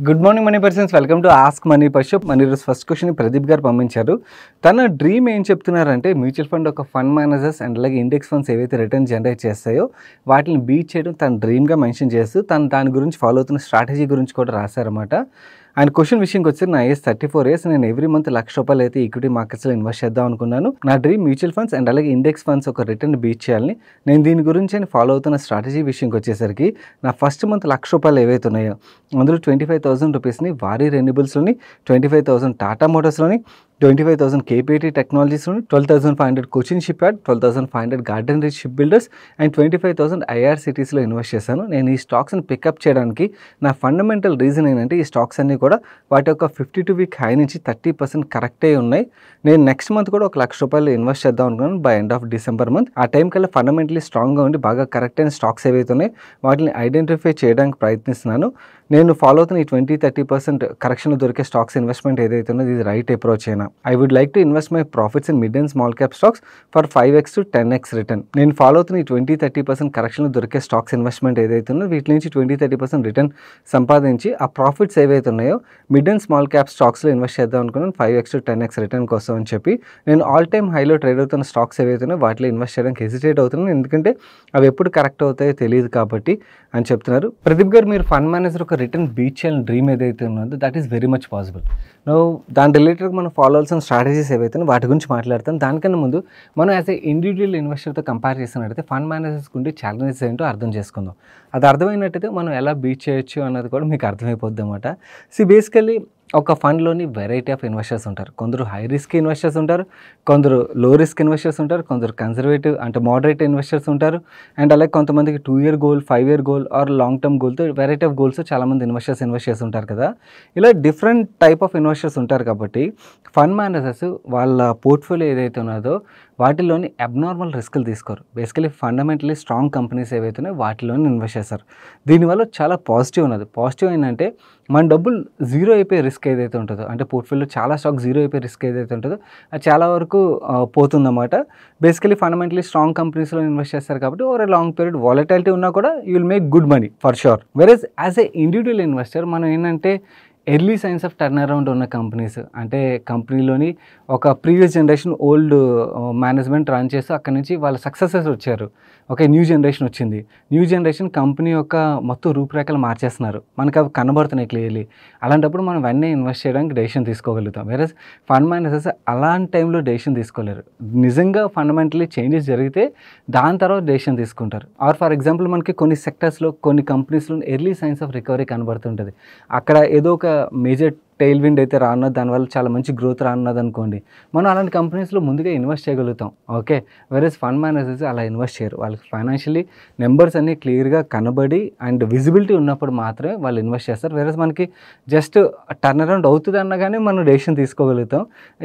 Good morning money persons, welcome to ask money పర్షప్. మన ఈరోజు ఫస్ట్ క్వశ్చన్ ప్రదీప్ గారు పంపించారు. తన డ్రీమ్ ఏం చెప్తున్నారంటే మ్యూచువల్ ఫండ్ ఒక ఫండ్ మేనేజర్స్ అండ్ అలాగే ఇండెక్స్ ఫండ్స్ ఏవైతే రిటర్న్ జనరేట్ చేస్తాయో వాటిని బీట్ చేయడం తన డ్రీమ్గా మెన్షన్ చేస్తూ తను దాని గురించి ఫాలో అవుతున్న స్ట్రాటజీ గురించి కూడా రాశారన్నమాట. అండ్ క్వశ్చన్ విషయంకి వచ్చి నా ఏజ్ 34 years, నేను ఎవ్రీ మంత్ ₹1,00,000 అయితే ఈక్విటీ మార్కెట్స్లో ఇన్వెస్ట్ చేద్దాం అనుకున్నాను. నా డ్రీమ్ మ్యూచువల్ ఫండ్స్ అండ్ అలాగే ఇండెక్స్ ఫండ్స్ ఒక రిటర్న్ బీట్ చేయాలని నేను దీని గురించి ఫాలో అవుతున్న స్ట్రాటజీ విషయంకి వచ్చేసరికి నా ఫస్ట్ మంత్ ₹1,00,000 ఏవైతే ఉన్నాయో అందులో ₹25,000 వారి రెన్యూబుల్స్లోని, 25,000 టాటా మోటార్స్లోని, 25,000 కేపీటీ టెక్నాలజీస్లోని, 12,500 Cochin ship yard, 12,500 garden reach ship builders and 25,000 ఐఆర్సిటీస్లో ఇన్వెస్ట్ చేశాను. నేను ఈ స్టాక్స్ని పికప్ చేయడానికి నా ఫండమెంటల్ రీజన్ ఏంటంటే ఈ స్టాక్స్ అన్నీ కూడా వాటి యొక్క 52-week హై నుంచి 30% కరెక్ట్ అయి ఉన్నాయి. నేను నెక్స్ట్ మంత్ కూడా ఒక ₹1,00,000 ఇన్వెస్ట్ చేద్దాం అనుకున్నాను by end of December month. ఆ టైం కల్లా ఫండమెంటలీ స్ట్రాంగ్గా ఉండి బాగా కరెక్ట్ అయిన స్టాక్స్ ఏవైతే ఉన్నాయి వాటిని ఐడెంటిఫై చేయడానికి ప్రయత్నిస్తున్నాను. నేను ఫాలో అవుతున్న ఈ 20-30% కరెక్షన్లో దొరికే స్టాక్స్ ఇన్వెస్ట్మెంట్ ఏదైతే ఉన్నది ఇది రైట్ అప్రోచ్ అయినా. I would like to invest my profits in mid and small cap stocks for 5x to 10x return. నేను ఫాలో అవుతున్న ఈ 20-30% కరెక్షన్లో దొరికే స్టాక్స్ ఇన్వెస్ట్మెంట్ ఏదైతే ఉన్నదో వీటి నుంచి 20-30% రిటర్న్ సంపాదించి ఆ ప్రాఫిట్స్ ఏవైతే ఉన్నాయో మిడ్ అండ్ స్మాల్ క్యాప్ స్టాక్స్లో ఇన్వెస్ట్ చేద్దాం అనుకున్నాను 5x to 10x రిటర్న్ కోసం అని చెప్పి. నేను ఆల్ టైమ్ హైలో ట్రేడ్ అవుతున్న స్టాక్స్ ఏవైతే ఉన్నాయో వాటిలో ఇన్వెస్ట్ చేయడానికి హెసిటేట్ అవుతున్నాను, ఎందుకంటే అవి ఎప్పుడు కరెక్ట్ అవుతాయో తెలియదు కాబట్టి అని చెప్తున్నారు. ప్రదీప్ గారు, మీరు ఫండ్ మేనేజర్ ఒక రిటర్న్ బీట్ చేయాలని డ్రీమ్ ఏదైతే ఉన్నదో that is very much possible. దాని రిలేటెడ్గా మనం ఫాలో అవ్వాల్సిన స్ట్రాటజీస్ ఏవైతే వాటి గురించి మాట్లాడతాం. దానికన్నా ముందు మనం యాజ్ ఏ ఇండివిజువల్ ఇన్వెస్టర్తో కంపేర్ చేసినట్టయితే ఫండ్ మేనేజర్స్కి ఉండే ఛాలెంజెస్ ఏంటో అర్థం చేసుకుందాం. అది అర్థమైనట్టయితే మనం ఎలా బీట్ చేయొచ్చు అన్నది కూడా మీకు అర్థమైపోద్ది అన్నమాట. బేసికల్లీ ఒక ఫండ్లోని వెరైటీ ఆఫ్ ఇన్వెస్టర్స్ ఉంటారు. కొందరు హై రిస్క్ ఇన్వెస్టర్స్ ఉంటారు, కొందరు లో రిస్క్ ఇన్వెస్టర్స్ ఉంటారు, కొందరు కన్జర్వేటివ్ అంటే మోడరేట్ ఇన్వెస్టర్స్ ఉంటారు, అండ్ అలాగే కొంతమందికి 2-year goal, 5-year goal or long term గోల్తో వెరైటీ ఆఫ్ గోల్స్ చాలామంది ఇన్వెస్ట్ చేసి ఉంటారు కదా. ఇలా డిఫరెంట్ టైప్ ఆఫ్ ఇన్వెస్టర్స్ ఉంటారు కాబట్టి ఫండ్ మేనేజర్స్ వాళ్ళ పోర్ట్ఫోలియో ఏదైతే ఉన్నదో వాటిలోని అబ్నార్మల్ రిస్కులు తీసుకోరు. బేసికలీ ఫండమెంటలీ స్ట్రాంగ్ కంపెనీస్ ఏవైతే ఉన్నాయో వాటిలోనే ఇన్వెస్ట్ చేస్తారు. దీనివల్ల చాలా పాజిటివ్ ఉన్నది. పాజిటివ్ ఏంటంటే మన డబ్బులు జీరో అయిపోయే రిస్క్ ఏదైతే ఉంటుందో, అంటే పోర్ట్ఫోలియో చాలా స్టాక్ జీరో అయిపోయే రిస్క్ ఏదైతే ఉంటుందో అది చాలా వరకు పోతుందన్నమాట. బేసికలీ ఫండమెంటలీ స్ట్రాంగ్ కంపెనీస్లో ఇన్వెస్ట్ చేస్తారు కాబట్టి over a long period volatility ఉన్నా కూడా you will make good money for sure. Versus as a individual investor మనం ఏంటంటే early signs of turn around ఉన్న కంపెనీస్, అంటే కంపెనీలోని ఒక previous generation old management run చేస్తూ అక్కడి నుంచి వాళ్ళ సక్సెసెస్ వచ్చారు. ఓకే, న్యూ జనరేషన్ వచ్చింది. న్యూ జనరేషన్ కంపెనీ యొక్క మొత్తం రూపురేఖలు మార్చేస్తున్నారు, మనకు అవి కనబడుతున్నాయి క్లియర్లీ. అలాంటప్పుడు మనం వెంటనే ఇన్వెస్ట్ చేయడానికి డెసిషన్ తీసుకోగలుగుతాం. వేరే ఫండ్ మేనేజర్స్ అలాంటి టైంలో డెసిషన్ తీసుకోలేరు. నిజంగా ఫండమెంటలీ చేంజెస్ జరిగితే దాని తర్వాత డెసిషన్ తీసుకుంటారు. ఆర్ ఫర్ ఎగ్జాంపుల్ మనకి కొన్ని సెక్టర్స్లో కొన్ని కంపెనీస్లో ఎర్లీ సైన్స్ ఆఫ్ రికవరీ కనబడుతుంటుంది. అక్కడ ఏదో ఒక మేజర్ టైల్ విండ్ అయితే రానున్నది, దానివల్ల చాలా మంచి గ్రోత్ రానున్నది అనుకోండి, మనం అలాంటి కంపెనీస్లో ముందుగా ఇన్వెస్ట్ చేయగలుగుతాం. ఓకే, వేరేస్ ఫండ్ మేనేజర్స్ అలా ఇన్వెస్ట్ చేయరు. వాళ్ళకి ఫైనాన్షియలీ నెంబర్స్ అన్నీ క్లియర్గా కనబడి అండ్ విజిబిలిటీ ఉన్నప్పుడు మాత్రమే వాళ్ళు ఇన్వెస్ట్ చేస్తారు. వేరేస్ మనకి జస్ట్ టర్న్ అరౌండ్ అవుతుంది అన్నగానే మనం డెసిషన్ తీసుకోగలుగుతాం,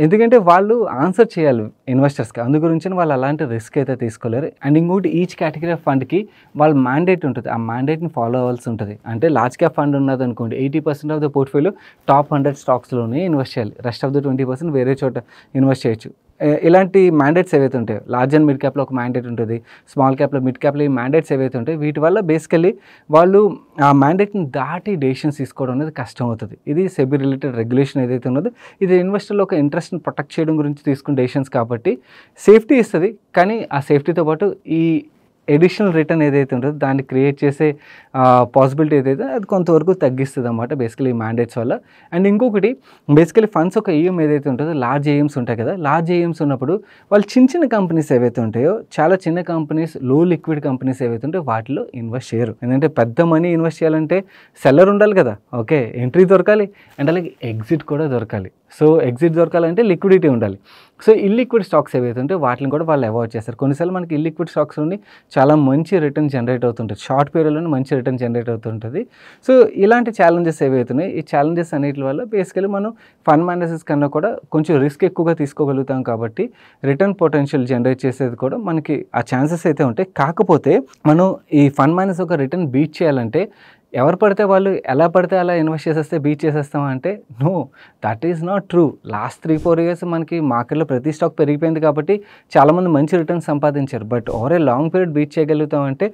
ఎందుకంటే వాళ్ళు ఆన్సర్ చేయాలి ఇన్వెస్టర్స్కి. అందు గురించి వాళ్ళు అలాంటి రిస్క్ అయితే తీసుకోలేరు. అండ్ ఇంకోటి, ఈచ్ కేటగిరీ ఆఫ్ ఫండ్కి వాళ్ళ మ్యాండేట్ ఉంటుంది, ఆ మ్యాండేట్ని ఫాలో అవ్వాల్సి ఉంటుంది. అంటే లార్జ్ క్యాప్ ఫండ్ ఉన్నది అనుకోండి, 80% ఆఫ్ ద పోర్ట్ఫోలియో టాప్ 100 స్టాక్స్లోనే ఇన్వెస్ట్ చేయాలి, రెస్ట్ ఆఫ్ ద 20% వేరే చోట ఇన్వెస్ట్ చేయొచ్చు. ఇలాంటి మ్యాండేట్స్ ఏవైతే ఉంటాయో, లార్జ్ అండ్ మిడ్ క్యాప్లో ఒక మ్యాండేట్ ఉంటుంది, స్మాల్ క్యాప్లో, మిడ్ క్యాప్లో ఈ మ్యాండేట్స్ ఏవైతే ఉంటాయో వీటి వల్ల బేసికల్లీ వాళ్ళు ఆ మ్యాండేట్ని దాటి డెసిషన్స్ తీసుకోవడం అనేది కష్టం అవుతుంది. ఇది సెబీ రిలేటెడ్ రెగ్యులేషన్ ఏదైతే ఉన్నదో ఇది ఇన్వెస్టర్లో ఒక ఇంట్రెస్ట్ని ప్రొటెక్ట్ చేయడం గురించి తీసుకునే డెసిషన్స్ కాబట్టి సేఫ్టీ ఇస్తుంది. కానీ ఆ సేఫ్టీతో పాటు ఈ ఎడిషనల్ రిటర్న్ ఏదైతే ఉంటుందో దాన్ని క్రియేట్ చేసే పాసిబిలిటీ ఏదైతే అది కొంతవరకు తగ్గిస్తుంది అన్నమాట బేసికలీ మ్యాండేట్స్ వల్ల. అండ్ ఇంకొకటి, బేసికలీ ఫండ్స్ ఒక ఏఎం ఏదైతే ఉంటుందో లార్జ్ ఏఎమ్స్ ఉంటాయి కదా, లార్జ్ ఏఎమ్స్ ఉన్నప్పుడు వాళ్ళు చిన్న కంపెనీస్ ఏవైతే ఉంటాయో, చాలా చిన్న కంపెనీస్, లో లిక్విడ్ కంపెనీస్ ఏవైతే ఉంటాయో వాటిలో ఇన్వెస్ట్ చేయరు. ఎందుకంటే పెద్ద మనీ ఇన్వెస్ట్ చేయాలంటే సెల్లర్ ఉండాలి కదా, ఓకే, ఎంట్రీ దొరకాలి అండ్ అలాగే ఎగ్జిట్ కూడా దొరకాలి. సో ఎగ్జిట్ దొరకాలంటే లిక్విడిటీ ఉండాలి. సో ఇల్లిక్విడ్ స్టాక్స్ ఏవైతే ఉంటే వాటిని కూడా వాళ్ళు అవాయిడ్ చేస్తారు. కొన్నిసార్లు మనకి ఇల్లిక్విడ్ స్టాక్స్ నుండి చాలా మంచి రిటర్న్ జనరేట్ అవుతుంటుంది, షార్ట్ పీరియడ్లోనే మంచి రిటర్న్ జనరేట్ అవుతుంటుంది. సో ఇలాంటి ఛాలెంజెస్ ఏవైతే ఉన్నాయో ఈ ఛాలెంజెస్ అన్నిటి వల్ల బేసికలీ మనం ఫండ్ మేనేజర్స్ కన్నా కూడా కొంచెం రిస్క్ ఎక్కువగా తీసుకోగలుగుతాం కాబట్టి రిటర్న్ పొటెన్షియల్ జనరేట్ చేసేది కూడా మనకి ఆ ఛాన్సెస్ అయితే ఉంటాయి. కాకపోతే మనం ఈ ఫండ్ మేనేజర్ ఒక రిటర్న్ బీట్ చేయాలంటే ఎవరు పడితే వాళ్ళు ఎలా పడితే అలా ఇన్వెస్ట్ చేసేస్తే బీట్ చేసేస్తాం అంటే no, that is not true. Last 3-4 years మనకి మార్కెట్లో ప్రతి స్టాక్ పెరిగిపోయింది కాబట్టి చాలామంది మంచి రిటర్న్స్ సంపాదించారు. But over a long period beat చేయగలుగుతాం అంటే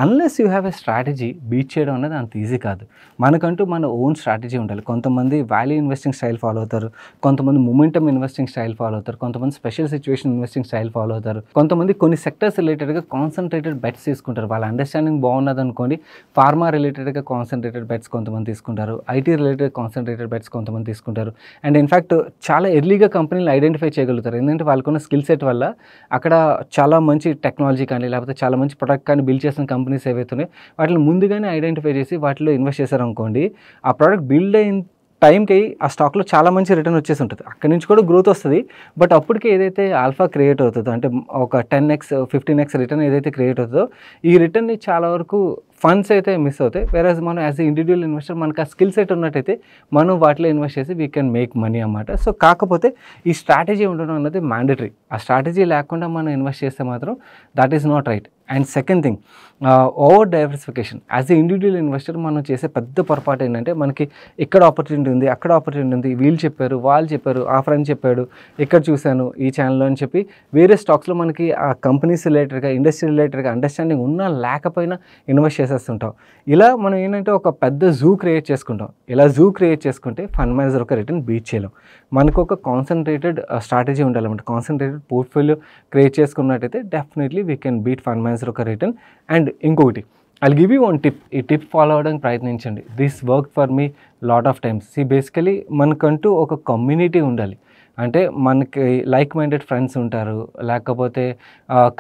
unless you have a strategy, beat చేయడం అనేది అంత ఈజీ కాదు. మనకంటూ మన ఓన్ స్ట్రాటజీ ఉండాలి. కొంతమంది వాల్యూ ఇన్వెస్టింగ్ స్టైల్ ఫాలో అవుతారు, కొంతమంది మొమెంటమ్ ఇన్వెస్టింగ్ స్టైల్ ఫాలో అవుతారు, కొంతమంది special situation investing style follow అవుతారు, కొంతమంది కొన్ని సెక్టర్స్ రిలేటెడ్గా కాన్సన్ట్రేటెడ్ బెట్స్ తీసుకుంటారు. వాళ్ళ అండర్స్టాండింగ్ బాగున్నది అనుకోండి, ఫార్మా రిలేటెడ్గా కాన్సన్ట్రేటెడ్ బెట్స్ కొంతమంది తీసుకుంటారు, ఐటీ రిలేటెడ్ కాన్సన్ట్రేటెడ్ బెట్స్ కొంతమంది తీసుకుంటారు. అండ్ ఇన్ఫ్యాక్ట్ చాలా ఎర్లీగా కంపెనీలు ఐడెంటిఫై చేయగలుగుతారు. ఎందుకంటే వాళ్ళకున్న స్కిల్ సెట్ వల్ల అక్కడ చాలా మంచి టెక్నాలజీ కానీ లేకపోతే చాలా మంచి ప్రొడక్ట్ కానీ బిల్డ్ చేసిన కంపెనీస్ ఏవైతే ఉన్నాయో వాటిని ముందుగానే ఐడెంటిఫై చేసి వాటిలో ఇన్వెస్ట్ చేశారనుకోండి, ఆ ప్రోడక్ట్ బిల్డ్ అయిన టైంకి ఆ స్టాక్లో చాలా మంచి రిటర్న్ వచ్చేసి ఉంటుంది. అక్కడి నుంచి కూడా గ్రోత్ వస్తుంది. బట్ అప్పటికే ఏదైతే ఆల్ఫా క్రియేట్ అవుతుందో, అంటే ఒక 10x 15x రిటర్న్ ఏదైతే క్రియేట్ అవుతుందో, ఈ రిటర్న్ని చాలా వరకు ఫండ్స్ అయితే మిస్ అవుతాయి. వేరేజ్ మనం యాజ్ ఎ ఇండివిజువల్ ఇన్వెస్టర్ మనకు ఆ స్కిల్ సెట్ ఉన్నట్టయితే మనం వాటిలో ఇన్వెస్ట్ చేసి వీ కెన్ మేక్ మనీ అన్నమాట. సో కాకపోతే ఈ స్ట్రాటజీ ఉండడం అన్నది మ్యాండేటరీ. ఆ స్ట్రాటజీ లేకుండా మనం ఇన్వెస్ట్ చేస్తే మాత్రం that is not right. And second thing, over diversification. As a individual investor మనం చేసే పెద్ద పొరపాటు ఏంటంటే మనకి ఇక్కడ ఆపర్చునిటీ ఉంది, అక్కడ ఆపర్చునిటీ ఉంది, వీళ్ళు చెప్పారు, వాళ్ళు చెప్పారు, ఆ ఫ్రెండ్ చెప్పాడు, ఇక్కడ చూశాను ఈ ఛానల్లో అని చెప్పి వేరే స్టాక్స్లో మనకి ఆ కంపెనీస్ రిలేటెడ్గా ఇండస్ట్రీ రిలేటెడ్గా అండర్స్టాండింగ్ ఉన్నా లేకపోయినా ఇన్వెస్ట్ చేసేస్తుంటాం. ఇలా మనం ఏంటంటే ఒక పెద్ద జూ క్రియేట్ చేసుకుంటాం. ఇలా జూ క్రియేట్ చేసుకుంటే ఫండ్ మేనేజర్ ఒక రిటర్న్ బీట్ చేయలేం. మనకు ఒక కాన్సన్ట్రేటెడ్ స్ట్రాటజీ ఉండాలన్నమాట. కాన్సన్ట్రేటెడ్ పోర్ట్ఫోలియో క్రియేట్ చేసుకున్నట్టయితే definitely we can beat fund manager ఒక రిటర్న్. అండ్ ఇంకొకటి, I'll give you one tip. ఈ టిప్ ఫాలో అవ్వడానికి ప్రయత్నించండి. This work for me lot of times. Basically మనకంటూ ఒక కమ్యూనిటీ ఉండాలి. అంటే మనకి లైక్ మైండెడ్ ఫ్రెండ్స్ ఉంటారు, లేకపోతే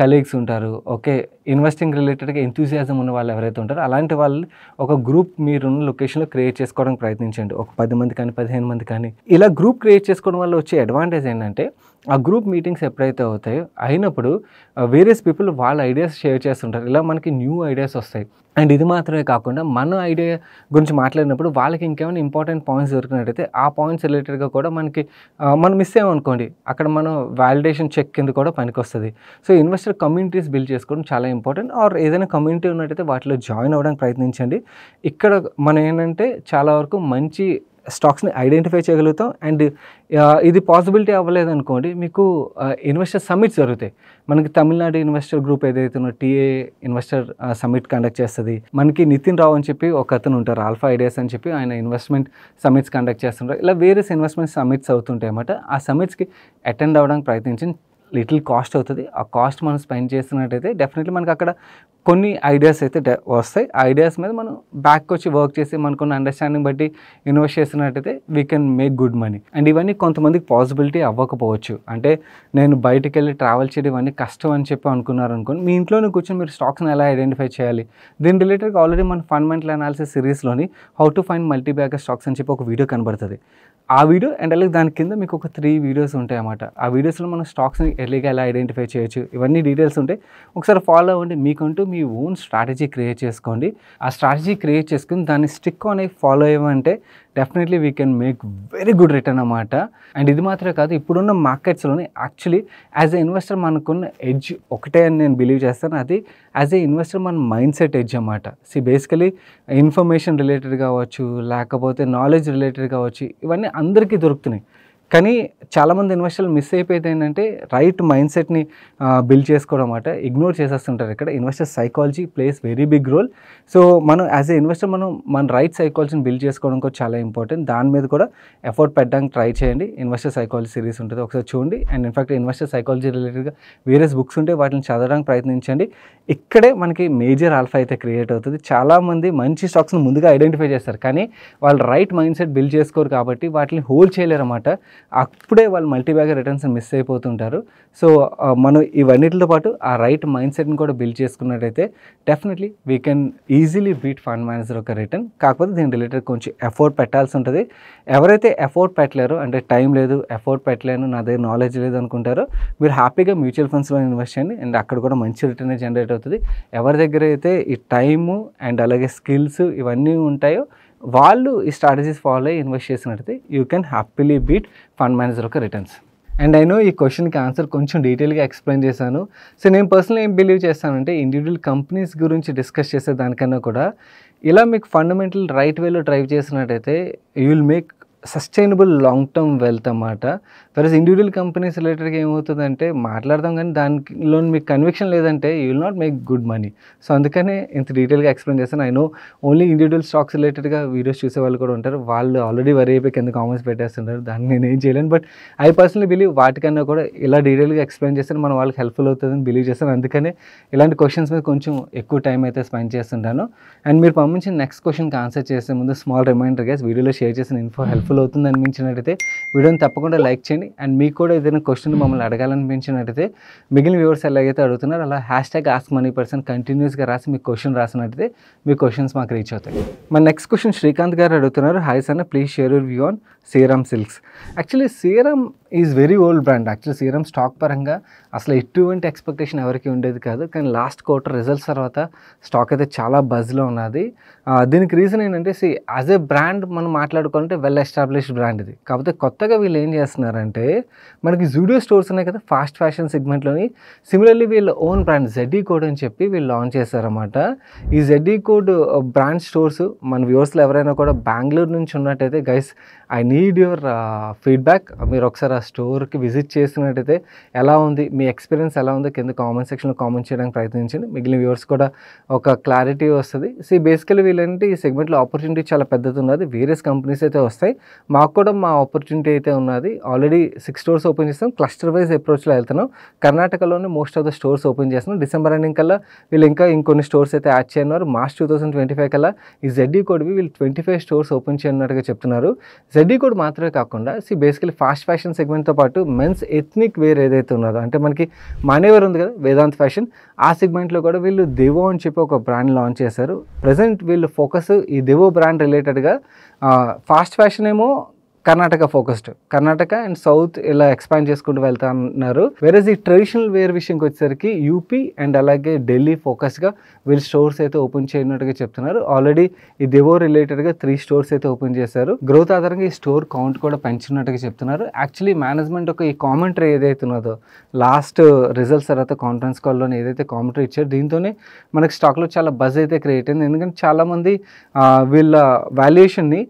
కలీగ్స్ ఉంటారు, ఓకే, ఇన్వెస్టింగ్ రిలేటెడ్గా ఎంతూజియాజం ఉన్న వాళ్ళు ఎవరైతే ఉంటారో అలాంటి వాళ్ళు ఒక గ్రూప్ మీరున్న లొకేషన్లో క్రియేట్ చేసుకోవడానికి ప్రయత్నించండి. ఒక 10 మంది కానీ 15 మంది కానీ. ఇలా గ్రూప్ క్రియేట్ చేసుకోవడం వల్ల వచ్చే అడ్వాంటేజ్ ఏంటంటే ఆ గ్రూప్ మీటింగ్స్ ఎప్పుడైతే అవుతాయో అయినప్పుడు వేరియస్ పీపుల్ వాళ్ళ ఐడియాస్ షేర్ చేస్తుంటారు. ఇలా మనకి న్యూ ఐడియాస్ వస్తాయి. అండ్ ఇది మాత్రమే కాకుండా మన ఐడియా గురించి మాట్లాడినప్పుడు వాళ్ళకి ఇంకేమైనా ఇంపార్టెంట్ పాయింట్స్ దొరికినట్టయితే ఆ పాయింట్స్ రిలేటెడ్గా కూడా మనకి మనం మిస్ అయ్యామనుకోండి, అక్కడ మనం వాలిడేషన్ చెక్ కింద కూడా పనికి వస్తుంది. సో ఇన్వెస్టర్ కమ్యూనిటీస్ బిల్డ్ చేసుకోవడం చాలా ఇంపార్టెంట్. ఆర్ ఏదైనా కమ్యూనిటీ ఉన్నట్టయితే వాటిలో జాయిన్ అవ్వడానికి ప్రయత్నించండి. ఇక్కడ మనం ఏంటంటే చాలా వరకు మంచి స్టాక్స్ని ఐడెంటిఫై చేయగలుగుతాం. అండ్ ఇది పాసిబిలిటీ అవ్వలేదు అనుకోండి, మీకు ఇన్వెస్టర్ సమ్మిట్స్ జరుగుతాయి. మనకి తమిళనాడు ఇన్వెస్టర్ గ్రూప్ ఏదైతే ఉన్నో టీఏ ఇన్వెస్టర్ సమ్మిట్ కండక్ట్ చేస్తుంది. మనకి నితిన్ రావు అని చెప్పి ఒక అతను ఉంటారు, ఆల్ఫా ఐడియాస్ అని చెప్పి, ఆయన ఇన్వెస్ట్మెంట్ సమ్మిట్స్ కండక్ట్ చేస్తుంటారు. ఇలా వేరియస్ ఇన్వెస్ట్మెంట్ సమ్మిట్స్ అవుతుంటాయి అన్నమాట. ఆ సమ్మిట్స్కి అటెండ్ అవ్వడానికి ప్రయత్నించి లిటిల్ కాస్ట్ అవుతుంది. ఆ కాస్ట్ మనం స్పెండ్ చేస్తున్నట్టయితే డెఫినెట్లీ మనకు అక్కడ కొన్ని ఐడియాస్ అయితే వస్తాయి. ఆ ఐడియాస్ మీద మనం బ్యాక్ వచ్చి వర్క్ చేసి మనకున్న అండర్స్టాండింగ్ బట్టి ఇన్వెస్ట్ చేస్తున్నట్టయితే we can make good money. And ఇవన్నీ కొంతమందికి పాసిబిలిటీ అవ్వకపోవచ్చు. అంటే నేను బయటికి వెళ్ళి ట్రావెల్ చేయడం ఇవన్నీ కష్టం అని చెప్పి అనుకున్నారు అనుకోండి, మీ ఇంట్లోనే కూర్చొని మీరు స్టాక్స్ని ఎలా ఐడెంటిఫై చేయాలి, దీని రిలేటెడ్గా ఆల్రెడీ మన ఫండమెంటల్ అనాలిసిస్ సిరీస్లోని how to find multi bagger stocks అని చెప్పి ఒక వీడియో కనబడుతుంది. ఆ వీడియో అండ్ అలాగే దాని కింద మీకు ఒక 3 వీడియోస్ ఉంటాయి అన్నమాట. ఆ వీడియోస్లో మనం స్టాక్స్ని ఎర్లీగా ఎలా ఐడెంటిఫై చేయొచ్చు ఇవన్నీ డీటెయిల్స్ ఉంటాయి. ఒకసారి ఫాలో అవ్వండి. మీకంటూ మీ ఓన్ స్ట్రాటజీ క్రియేట్ చేసుకోండి. ఆ స్ట్రాటజీ క్రియేట్ చేసుకుని దాన్ని స్టిక్ ఆన్ అయ్యి ఫాలో అయ్యమంటే definitely we can make very good return అన్నమాట. అండ్ ఇది మాత్రమే కాదు, ఇప్పుడున్న మార్కెట్స్లోని యాక్చువల్లీ యాజ్ ఎ ఇన్వెస్టర్ మనకున్న ఎడ్జ్ ఒకటే అని నేను బిలీవ్ చేస్తాను. అది యాజ్ ఏ ఇన్వెస్టర్ మన మైండ్ సెట్ ఎడ్జ్ అన్నమాట. బేసికలీ ఇన్ఫర్మేషన్ రిలేటెడ్ కావచ్చు, లేకపోతే నాలెడ్జ్ రిలేటెడ్ కావచ్చు, ఇవన్నీ అందరికీ దొరుకుతున్నాయి. కానీ చాలామంది ఇన్వెస్టర్లు మిస్ అయిపోయేది ఏంటంటే రైట్ మైండ్ సెట్ని బిల్డ్ చేసుకోవడం అన్నమాట. ఇగ్నోర్ చేసేస్తుంటారు. ఇక్కడ investor psychology plays very big role. So మనం యాజ్ ఏ ఇన్వెస్టర్ మన రైట్ సైకాలజీని బిల్డ్ చేసుకోవడం కూడా చాలా ఇంపార్టెంట్. దాని మీద కూడా ఎఫర్ట్ పెట్టడానికి ట్రై చేయండి. ఇన్వెస్టర్ సైకాలజీ సిరీస్ ఉంటుంది, ఒకసారి చూడండి. అండ్ ఇన్ఫాక్ట్ ఇన్వెస్టర్ సైకాలజీ రిలేటెడ్గా వేరియస్ బుక్స్ ఉంటే వాటిని చదవడానికి ప్రయత్నించండి. ఇక్కడే మనకి మేజర్ ఆల్ఫా అయితే క్రియేట్ అవుతుంది. చాలామంది మంచి స్టాక్స్ని ముందుగా ఐడెంటిఫై చేస్తారు, కానీ వాళ్ళు రైట్ మైండ్ సెట్ బిల్డ్ చేసుకోరు కాబట్టి వాటిని హోల్డ్ చేయలేరు అన్నమాట. అప్పుడే వాళ్ళు మల్టీ బ్యాగర్ రిటర్న్స్ మిస్ అయిపోతుంటారు. సో మనం ఇవన్నిటితో పాటు ఆ రైట్ మైండ్ సెట్ని కూడా బిల్డ్ చేసుకున్నట్టయితే definitely we can easily beat fund manager ఒక రిటర్న్. కాకపోతే దీని రిలేటెడ్ కొంచెం ఎఫర్ట్ పెట్టాల్సి ఉంటుంది. ఎవరైతే ఎఫర్ట్ పెట్టలేరో, అంటే టైం లేదు, ఎఫర్ట్ పెట్టలేను, నా దగ్గర నాలెడ్జ్ లేదు అనుకుంటారో, మీరు హ్యాపీగా మ్యూచువల్ ఫండ్స్లో ఇన్వెస్ట్ చేయండి. అండ్ అక్కడ కూడా మంచి రిటర్న్ జనరేట్ అవుతుంది. ఎవరి దగ్గర అయితే ఈ టైము అండ్ అలాగే స్కిల్స్ ఇవన్నీ ఉంటాయో వాళ్ళు ఈ స్ట్రాటజీస్ ఫాలో అయ్యి ఇన్వెస్ట్ చేసినట్టయితే you can happily beat fund manager ఒక రిటర్న్స్. అండ్ ఐ నో ఈ క్వశ్చన్కి ఆన్సర్ కొంచెం డీటెయిల్గా ఎక్స్ప్లెయిన్ చేశాను. సో నేను పర్సనల్ ఏం బిలీవ్ చేస్తానంటే ఇండివిజువల్ కంపెనీస్ గురించి డిస్కస్ చేసే దానికన్నా కూడా ఇలా మీకు ఫండమెంటల్ రైట్ వేలో డ్రైవ్ చేసినట్టయితే you will make sustainable long term wealth అన్నమాట. వెరస్ ఇండివిజువల్ కంపెనీస్ రిలేటెడ్గా ఏమవుతుందంటే మాట్లాడదాం కానీ దానిలో మీకు కన్విక్షన్ లేదంటే you will not make good money. So అందుకనే ఇంత డీటెయిల్గా ఎక్స్ప్లెయిన్ చేస్తాను. I know only individual stocks రిలేటెడ్గా వీడియోస్ చూసే వాళ్ళు కూడా ఉంటారు. వాళ్ళు ఆల్రెడీ వరి అయిపోయి కింద కామెంట్స్ పెట్టేస్తుంటారు. దాన్ని నేను ఏం చేయలేను. బట్ ఐ పర్సనలీ బిలీవ్ వాటికన్నా కూడా ఇలా డీటెయిల్గా ఎక్స్ప్లెయిన్ చేస్తే మనం వాళ్ళకి హెల్ప్ఫుల్ అవుతుందని బిలీవ్ చేస్తాను. అందుకనే ఇలాంటి క్వశ్చన్స్ మీద కొంచెం ఎక్కువ టైం అయితే స్పెండ్ చేస్తుంటాను. అండ్ మీరు పంపించిన నెక్స్ట్ క్వశ్చన్కి ఆన్సర్ చేసే ముందు స్మాల్ రిమైండర్ గైస్, వీడియోలో షేర్ చేసిన ఇన్ఫో హెల్ప్ఫుల్ అవుతుంది అనిపించినట్టయితే వీడియోని తప్పకుండా లైక్ చేయండి. అండ్ మీకు కూడా ఏదైనా క్వశ్చన్ మమ్మల్ని అడగాలనిపించినట్టయితే మిగిలిన వ్యూవర్స్ ఎలాగైతే అడుగుతున్నారో అలా #AskMoneyPerson కంటిన్యూస్గా రాసి మీకు క్వశ్చన్ రాసినట్టయితే మీ క్వశ్చన్స్ మాకు రీచ్ అవుతాయి. మన నెక్స్ట్ క్వశ్చన్ శ్రీకాంత్ గారు అడుగుతున్నారు. హాయ్ సన్న, please share your view on serum silks. Actually serum is very old brand. Actually serum stock పరంగా అసలు ఎటువంటి ఎక్స్పెక్టేషన్ ఎవరికి ఉండేది కాదు. కానీ లాస్ట్ క్వార్టర్ రిజల్ట్స్ తర్వాత స్టాక్ అయితే చాలా బజ్లో ఉన్నది. దీనికి రీజన్ ఏంటంటే యాజ్ ఏ బ్రాండ్ మనం మాట్లాడుకోవాలంటే వెల్ ఎస్టాబ్లిష్డ్ బ్రాండ్ ఇది. కాకపోతే కొత్తగా వీళ్ళు ఏం చేస్తున్నారంటే మనకి జూడియో స్టోర్స్ ఉన్నాయి కదా ఫాస్ట్ ఫ్యాషన్ సెగ్మెంట్లోని, సిమిలర్లీ వీళ్ళ ఓన్ బ్రాండ్ జెడ్ఈ కోడ్ అని చెప్పి వీళ్ళు లాంచ్ చేశారన్నమాట. ఈ జెడ్ఈ కోడ్ బ్రాండ్ స్టోర్స్ మన వ్యూవర్స్లో ఎవరైనా కూడా బెంగళూరు నుంచి ఉన్నట్టయితే guys I need your feedback. మీరు ఒకసారి ఆ స్టోర్కి విజిట్ చేసినట్టయితే ఎలా ఉంది, మీ ఎక్స్పీరియన్స్ ఎలా ఉందో కింద కామెంట్ సెక్షన్లో కామెంట్ చేయడానికి ప్రయత్నించండి. మిగిలిన వ్యూవర్స్ కూడా ఒక క్లారిటీ వస్తుంది. బేసికలీ వీళ్ళంటే ఈ సెగ్మెంట్లో ఆపర్చునిటీ చాలా పెద్దది ఉన్నది. వేరియస్ కంపెనీస్ అయితే వస్తాయి. మాకు కూడా మా ఆపర్చునిటీ అయితే ఉన్నది. ఆల్రెడీ 6 స్టోర్స్ ఓపెన్ చేస్తాం. క్లస్టర్ వైజ్ అప్రోచ్లో వెళ్తున్నాం. కర్ణాటకలోనే most of the stores open చేస్తున్నాం. డిసెంబర్ ఎండింగ్ కల్లా వీళ్ళు ఇంకా ఇంకొన్ని స్టోర్స్ అయితే యాడ్ చేయనున్నారు. మార్చ్ 2025 కల్లా ఈ జెడ్ఈ కోడ్వి వీళ్ళు 25 స్టోర్స్ ఓపెన్ చేయనున్నట్టుగా చెప్తున్నారు. జెడ్ఈ కోడ్ మాత్రమే కాకుండా బేసికలీ ఫాస్ట్ ఫ్యాషన్ సెగ్మెంట్తో పాటు మెన్స్ ఎథ్నిక్ వేర్ ఏదైతే ఉన్నదో, అంటే మనకి మానేవర్ ఉంది కదా వేదాంత్ ఫ్యాషన్, ఆ సెగ్మెంట్లో కూడా వీళ్ళు దేవో అని చెప్పి ఒక బ్రాండ్ లాంచ్ చేశారు. ప్రజెంట్ వీళ్ళు ఫోకస్ ఈ దేవో బ్రాండ్ రిలేటెడ్గా ఫాస్ట్ ఫ్యాషన్ ఏమో Karnataka focused, Karnataka and south ఇలా ఎక్స్పాండ్ చేసుకుంటూ వెళ్తా అన్నారు. వేరేజ్ ఈ ట్రెడిషనల్ వేర్ విషయంకి వచ్చేసరికి యూపీ అండ్ అలాగే ఢిల్లీ ఫోకస్గా వీళ్ళు స్టోర్స్ అయితే ఓపెన్ చేయనట్టుగా చెప్తున్నారు. ఆల్రెడీ ఈ దేవో రిలేటెడ్గా 3 స్టోర్స్ అయితే ఓపెన్ చేశారు. గ్రోత్ ఆధారంగా ఈ స్టోర్ కౌంట్ కూడా పెంచున్నట్టుగా చెప్తున్నారు. యాక్చువల్లీ మేనేజ్మెంట్ ఒక ఈ కామెంటరీ ఏదైతే ఉన్నదో లాస్ట్ రిజల్ట్స్ తర్వాత కాన్ఫరెన్స్ కాల్లో ఏదైతే కామెంటరీ ఇచ్చారో దీంతోనే మనకి స్టాక్లో చాలా బజ్ అయితే క్రియేట్ అయింది. ఎందుకంటే చాలామంది వీళ్ళ వాల్యుయేషన్ని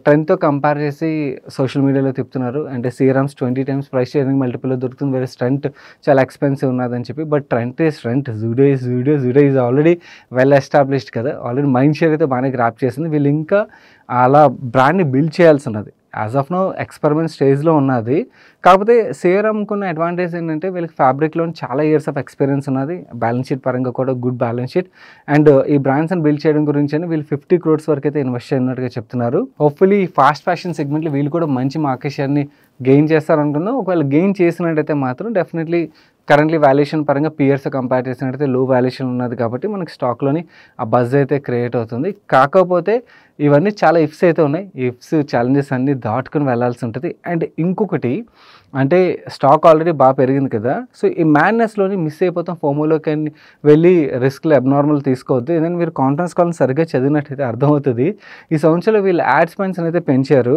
ట్రెండ్తో కంపేర్ చేసి సోషల్ మీడియాలో తిప్పుతున్నారు. అంటే సీరమ్స్ 20 times ప్రైస్ షేరింగ్ మల్టిపుల్లో దొరుకుతుంది, వేరే స్ట్రెంట్ చాలా ఎక్స్పెన్సివ్ ఉన్నదని చెప్పి. But Trent is Trent, Zudio is already well established కదా, ఆల్రెడీ మైండ్ షేర్ అయితే బాగానే గ్రాప్ చేసింది. వీళ్ళు ఇంకా అలా బ్రాండ్ని బిల్డ్ చేయాల్సి ఉన్నది. యాజ్ ఆఫ్ నో ఎక్స్పెరిమెంట్ స్టేజ్లో ఉన్నది. కాకపోతే సీరమ్కున్న అడ్వాంటేజ్ ఏంటంటే వీళ్ళకి ఫ్యాబ్రిక్లో చాలా ఇయర్స్ ఆఫ్ ఎక్స్పీరియన్స్ ఉన్నది. బ్యాలెన్స్ షీట్ పరంగా కూడా గుడ్ బ్యాలెన్స్ షీట్. అండ్ ఈ బ్రాండ్స్ని బిల్డ్ చేయడం గురించి అని వీళ్ళు 50 crores వరకు అయితే ఇన్వెస్ట్ చేయనున్నట్టుగా చెప్తున్నారు. హోప్ఫుల్లీ ఈ ఫాస్ట్ ఫ్యాషన్ సెగ్మెంట్లో వీళ్ళు కూడా మంచి మార్కెట్ షేర్ని గెయిన్ చేస్తారనుకున్నాం. ఒకవేళ గెయిన్ చేసినట్టయితే మాత్రం డెఫినెట్లీ కరెంట్లీ వాల్యుయేషన్ పరంగా పియర్స్ కంపేర్ చేసినట్టయితే లో వాల్యుయేషన్ ఉన్నది కాబట్టి మనకి స్టాక్లోని ఆ బజ్ అయితే క్రియేట్ అవుతుంది. కాకపోతే ఇవన్నీ చాలా ఇఫ్స్ అయితే ఉన్నాయి. ఇఫ్స్ ఛాలెంజెస్ అన్నీ దాటుకుని వెళ్ళాల్సి ఉంటుంది. అండ్ ఇంకొకటి అంటే స్టాక్ ఆల్రెడీ బాగా పెరిగింది కదా, సో ఈ మ్యాడ్నెస్లోని మిస్ అయిపోతాం, ఫోమోలోకి వెళ్ళి రిస్క్లు అబ్నార్మల్ తీసుకోవద్దు. ఎందుకంటే మీరు కాన్ఫరెన్స్ కాల్ని సరిగ్గా చదివినట్టయితే అర్థమవుతుంది. ఈ సంవత్సరంలో వీళ్ళు యాడ్ స్పెన్స్ అయితే పెంచారు.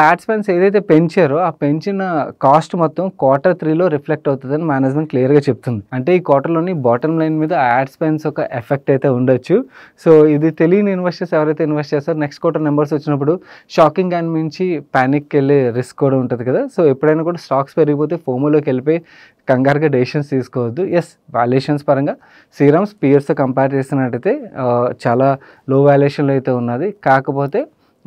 యాడ్ స్పెన్స్ ఏదైతే పెంచారో ఆ పెంచిన కాస్ట్ మొత్తం Q3లో రిఫ్లెక్ట్ అవుతుందని మేనేజ్మెంట్ క్లియర్గా చెప్తుంది. అంటే ఈ క్వార్టర్లోని బాటమ్ లైన్ మీద యాడ్ స్పెన్స్ ఒక ఎఫెక్ట్ అయితే ఉండొచ్చు. సో ఇది తెలియని ఇన్వెస్టర్స్ ఎవరైతే ఇన్వెస్ట్ చేస్తారో నెక్స్ట్ క్వార్టర్ నెంబర్స్ వచ్చినప్పుడు షాకింగ్ అని మించి ప్యానిక్కి వెళ్ళే రిస్క్ కూడా ఉంటుంది కదా. సో ఎప్పుడైనా కూడా స్టాక్స్ పెరిగిపోతే ఫోమోలోకి వెళ్ళిపోయి కంగారుగా డెసిషన్స్ తీసుకోవద్దు. ఎస్, వాల్యుయేషన్స్ పరంగా సీరమ్స్ పియర్స్తో కంపేర్ చేసినట్టయితే చాలా లో వాల్యుయేషన్లో అయితే ఉన్నది. కాకపోతే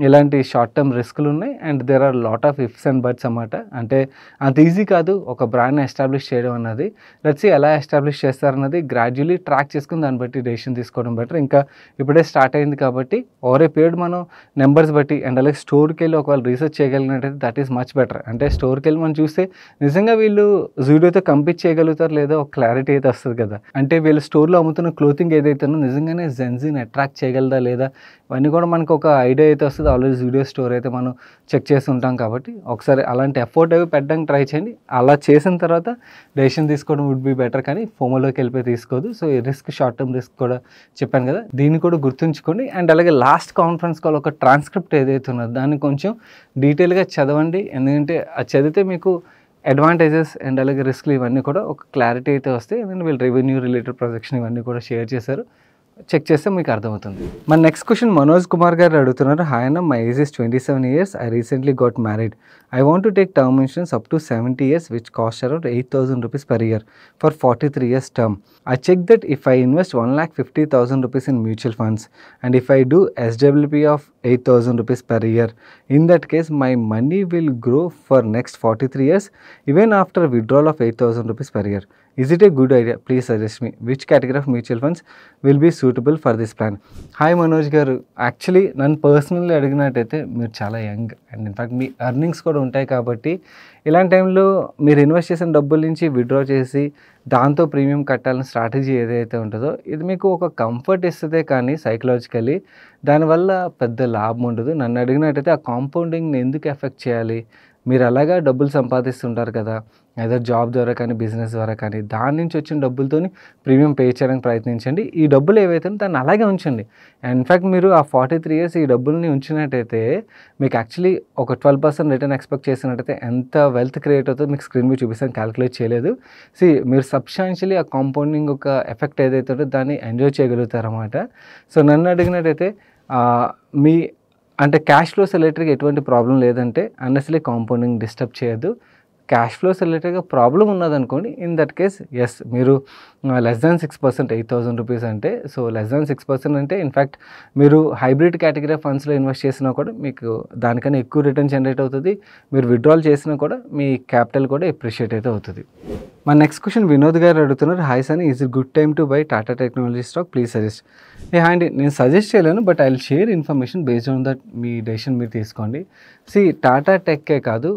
ఇలాంటి షార్ట్ టర్మ్ రిస్కులు ఉన్నాయి. And there are lot of ifs and buts అన్నమాట. అంటే అంత ఈజీ కాదు ఒక బ్రాండ్ని ఎస్టాబ్లిష్ చేయడం అన్నది. లెట్స్ సీ ఎలా ఎస్టాబ్లిష్ చేస్తారన్నది గ్రాడ్యువల్లీ ట్రాక్ చేసుకుని దాన్ని బట్టి డెసిషన్ తీసుకోవడం బెటర్. ఇంకా ఇప్పుడే స్టార్ట్ అయింది కాబట్టి ఓవర్ ఏ పీరియడ్ మనం నెంబర్స్ బట్టి అండ్ అలాగే స్టోర్కి వెళ్ళి ఒకవేళ రీసెర్చ్ చేయగలిగినట్టయితే దట్ ఈస్ మచ్ బెటర్. అంటే స్టోర్కి వెళ్ళి మనం చూస్తే నిజంగా వీళ్ళు జూడియోతో కంపీట్ చేయగలుగుతారు లేదా ఒక క్లారిటీ అయితే వస్తుంది కదా. అంటే వీళ్ళు స్టోర్లో అమ్ముతున్న క్లోతింగ్ ఏదైతేనో నిజంగానే జెన్జీని అట్రాక్ట్ చేయగలదా లేదా ఇవన్నీ కూడా మనకు ఒక ఐడియా అయితే వస్తుంది. ఆల్రెడీ జూడియో స్టోర్ అయితే మనం చెక్ చేసి ఉంటాం కాబట్టి ఒకసారి అలాంటి ఎఫర్ట్ అవి పెట్టడానికి ట్రై చేయండి. అలా చేసిన తర్వాత డెసిషన్ తీసుకోవడం వుడ్ బి బెటర్, కానీ ఫోమోలోకి వెళ్ళిపోయి తీసుకోదు. సో ఈ రిస్క్ షార్ట్ టర్మ్ రిస్క్ కూడా చెప్పాను కదా, దీన్ని కూడా గుర్తుంచుకోండి. అండ్ అలాగే లాస్ట్ కాన్ఫరెన్స్ కాల్ ఒక ట్రాన్స్క్రిప్ట్ ఏదైతే ఉన్నదో దాన్ని కొంచెం డీటెయిల్గా చదవండి. ఎందుకంటే అది చదివితే మీకు అడ్వాంటేజెస్ అండ్ అలాగే రిస్క్లు ఇవన్నీ కూడా ఒక క్లారిటీ అయితే వస్తాయి. అండ్ వీళ్ళు రెవెన్యూ రిలేటెడ్ ప్రొజెక్షన్ ఇవన్నీ కూడా షేర్ చేశారు. చెక్ చేస్తే మీకు అర్థమవుతుంది. మన నెక్స్ట్ క్వశ్చన్ మనోజ్ కుమార్ గారు అడుగుతున్నారు. హాయ్ అన్న, my age is 27 years. I recently got married. I want to take term insurance up to 70 years which costs around 8,000 rupees per year for 43 years term. I checked that if I invest 1,50,000 rupees in mutual funds and if I do SWP of 8,000 rupees per year, in that case my money will grow for next 43 years even after withdrawal of 8,000 rupees per year. Is it a good idea? Please suggest me. Which category of mutual funds will be suitable for this plan? Hi Manoj గారు, actually నన్ను personally అడిగినట్టయితే మీరు చాలా young and in fact me earnings కూడా ఉంటాయి కాబట్టి ఇలాంటి టైంలో మీరు ఇన్వెస్ట్ చేసిన డబ్బుల నుంచి విత్డ్రా చేసి దాంతో ప్రీమియం కట్టాలని స్ట్రాటజీ ఏదైతే ఉంటుందో ఇది మీకు ఒక కంఫర్ట్ ఇస్తుందే కానీ సైకలాజికలీ దానివల్ల పెద్ద లాభం ఉండదు. నన్ను అడిగినట్టయితే ఆ కాంపౌండింగ్ని ఎందుకు ఎఫెక్ట్ చేయాలి? మీరు అలాగా డబ్బులు సంపాదిస్తుంటారు కదా, ఏదో జాబ్ ద్వారా కానీ బిజినెస్ ద్వారా కానీ, దాని నుంచి వచ్చిన డబ్బులతోని ప్రీమియం పే చేయడానికి ప్రయత్నించండి. ఈ డబ్బులు ఏవైతే దాన్ని అలాగే ఉంచండి. ఇన్ఫ్యాక్ట్ మీరు ఆ 43 years ఈ డబ్బుల్ని ఉంచినట్టయితే మీకు యాక్చువల్లీ ఒక 12% రిటర్న్ ఎక్స్పెక్ట్ చేసినట్టయితే ఎంత వెల్త్ క్రియేట్ అవుతుందో మీకు స్క్రీన్ మీద చూపిస్తాను, క్యాలిక్యులేట్ చేయలేదు. మీరు సబ్స్టాన్షియలీ ఆ కాంపౌండింగ్ ఒక ఎఫెక్ట్ ఏదైతే ఉంటుందో దాన్ని ఎంజాయ్ చేయగలుగుతారు అన్నమాట. సో నన్ను అడిగినట్టయితే మీ అంటే క్యాష్ ఫ్లోస్ రిలేటెడ్గా ఎటువంటి ప్రాబ్లం లేదంటే అన్నెస్లీ కాంపౌండింగ్ డిస్టర్బ్ చేయొద్దు. క్యాష్ ఫ్లోస్ రిలేటెడ్గా ప్రాబ్లం ఉన్నదనుకోండి, ఇన్ దట్ కేస్ ఎస్ మీరు లెస్ దాన్ 6% 8,000 రూపీస్ అంటే, సో లెస్ దాన్ 6% అంటే ఇన్ఫ్యాక్ట్ మీరు హైబ్రిడ్ కేటగిరీ ఆఫ్ ఫండ్స్లో ఇన్వెస్ట్ చేసినా కూడా మీకు దానికన్నా ఎక్కువ రిటర్న్ జనరేట్ అవుతుంది. మీరు విత్డ్రాల్ చేసినా కూడా మీ క్యాపిటల్ కూడా ఎప్రిషియేట్ అయితే అవుతుంది. మా నెక్స్ట్ క్వశ్చన్ వినోద్ గారు అడుగుతున్నారు. Hi Sunny, is it good time to buy Tata technology stock? Please suggest. అండి నేను సజెస్ట్ చేయలేను, but I will share information based on that. Me decision మీరు తీసుకోండి. టాటా టెక్కే కాదు,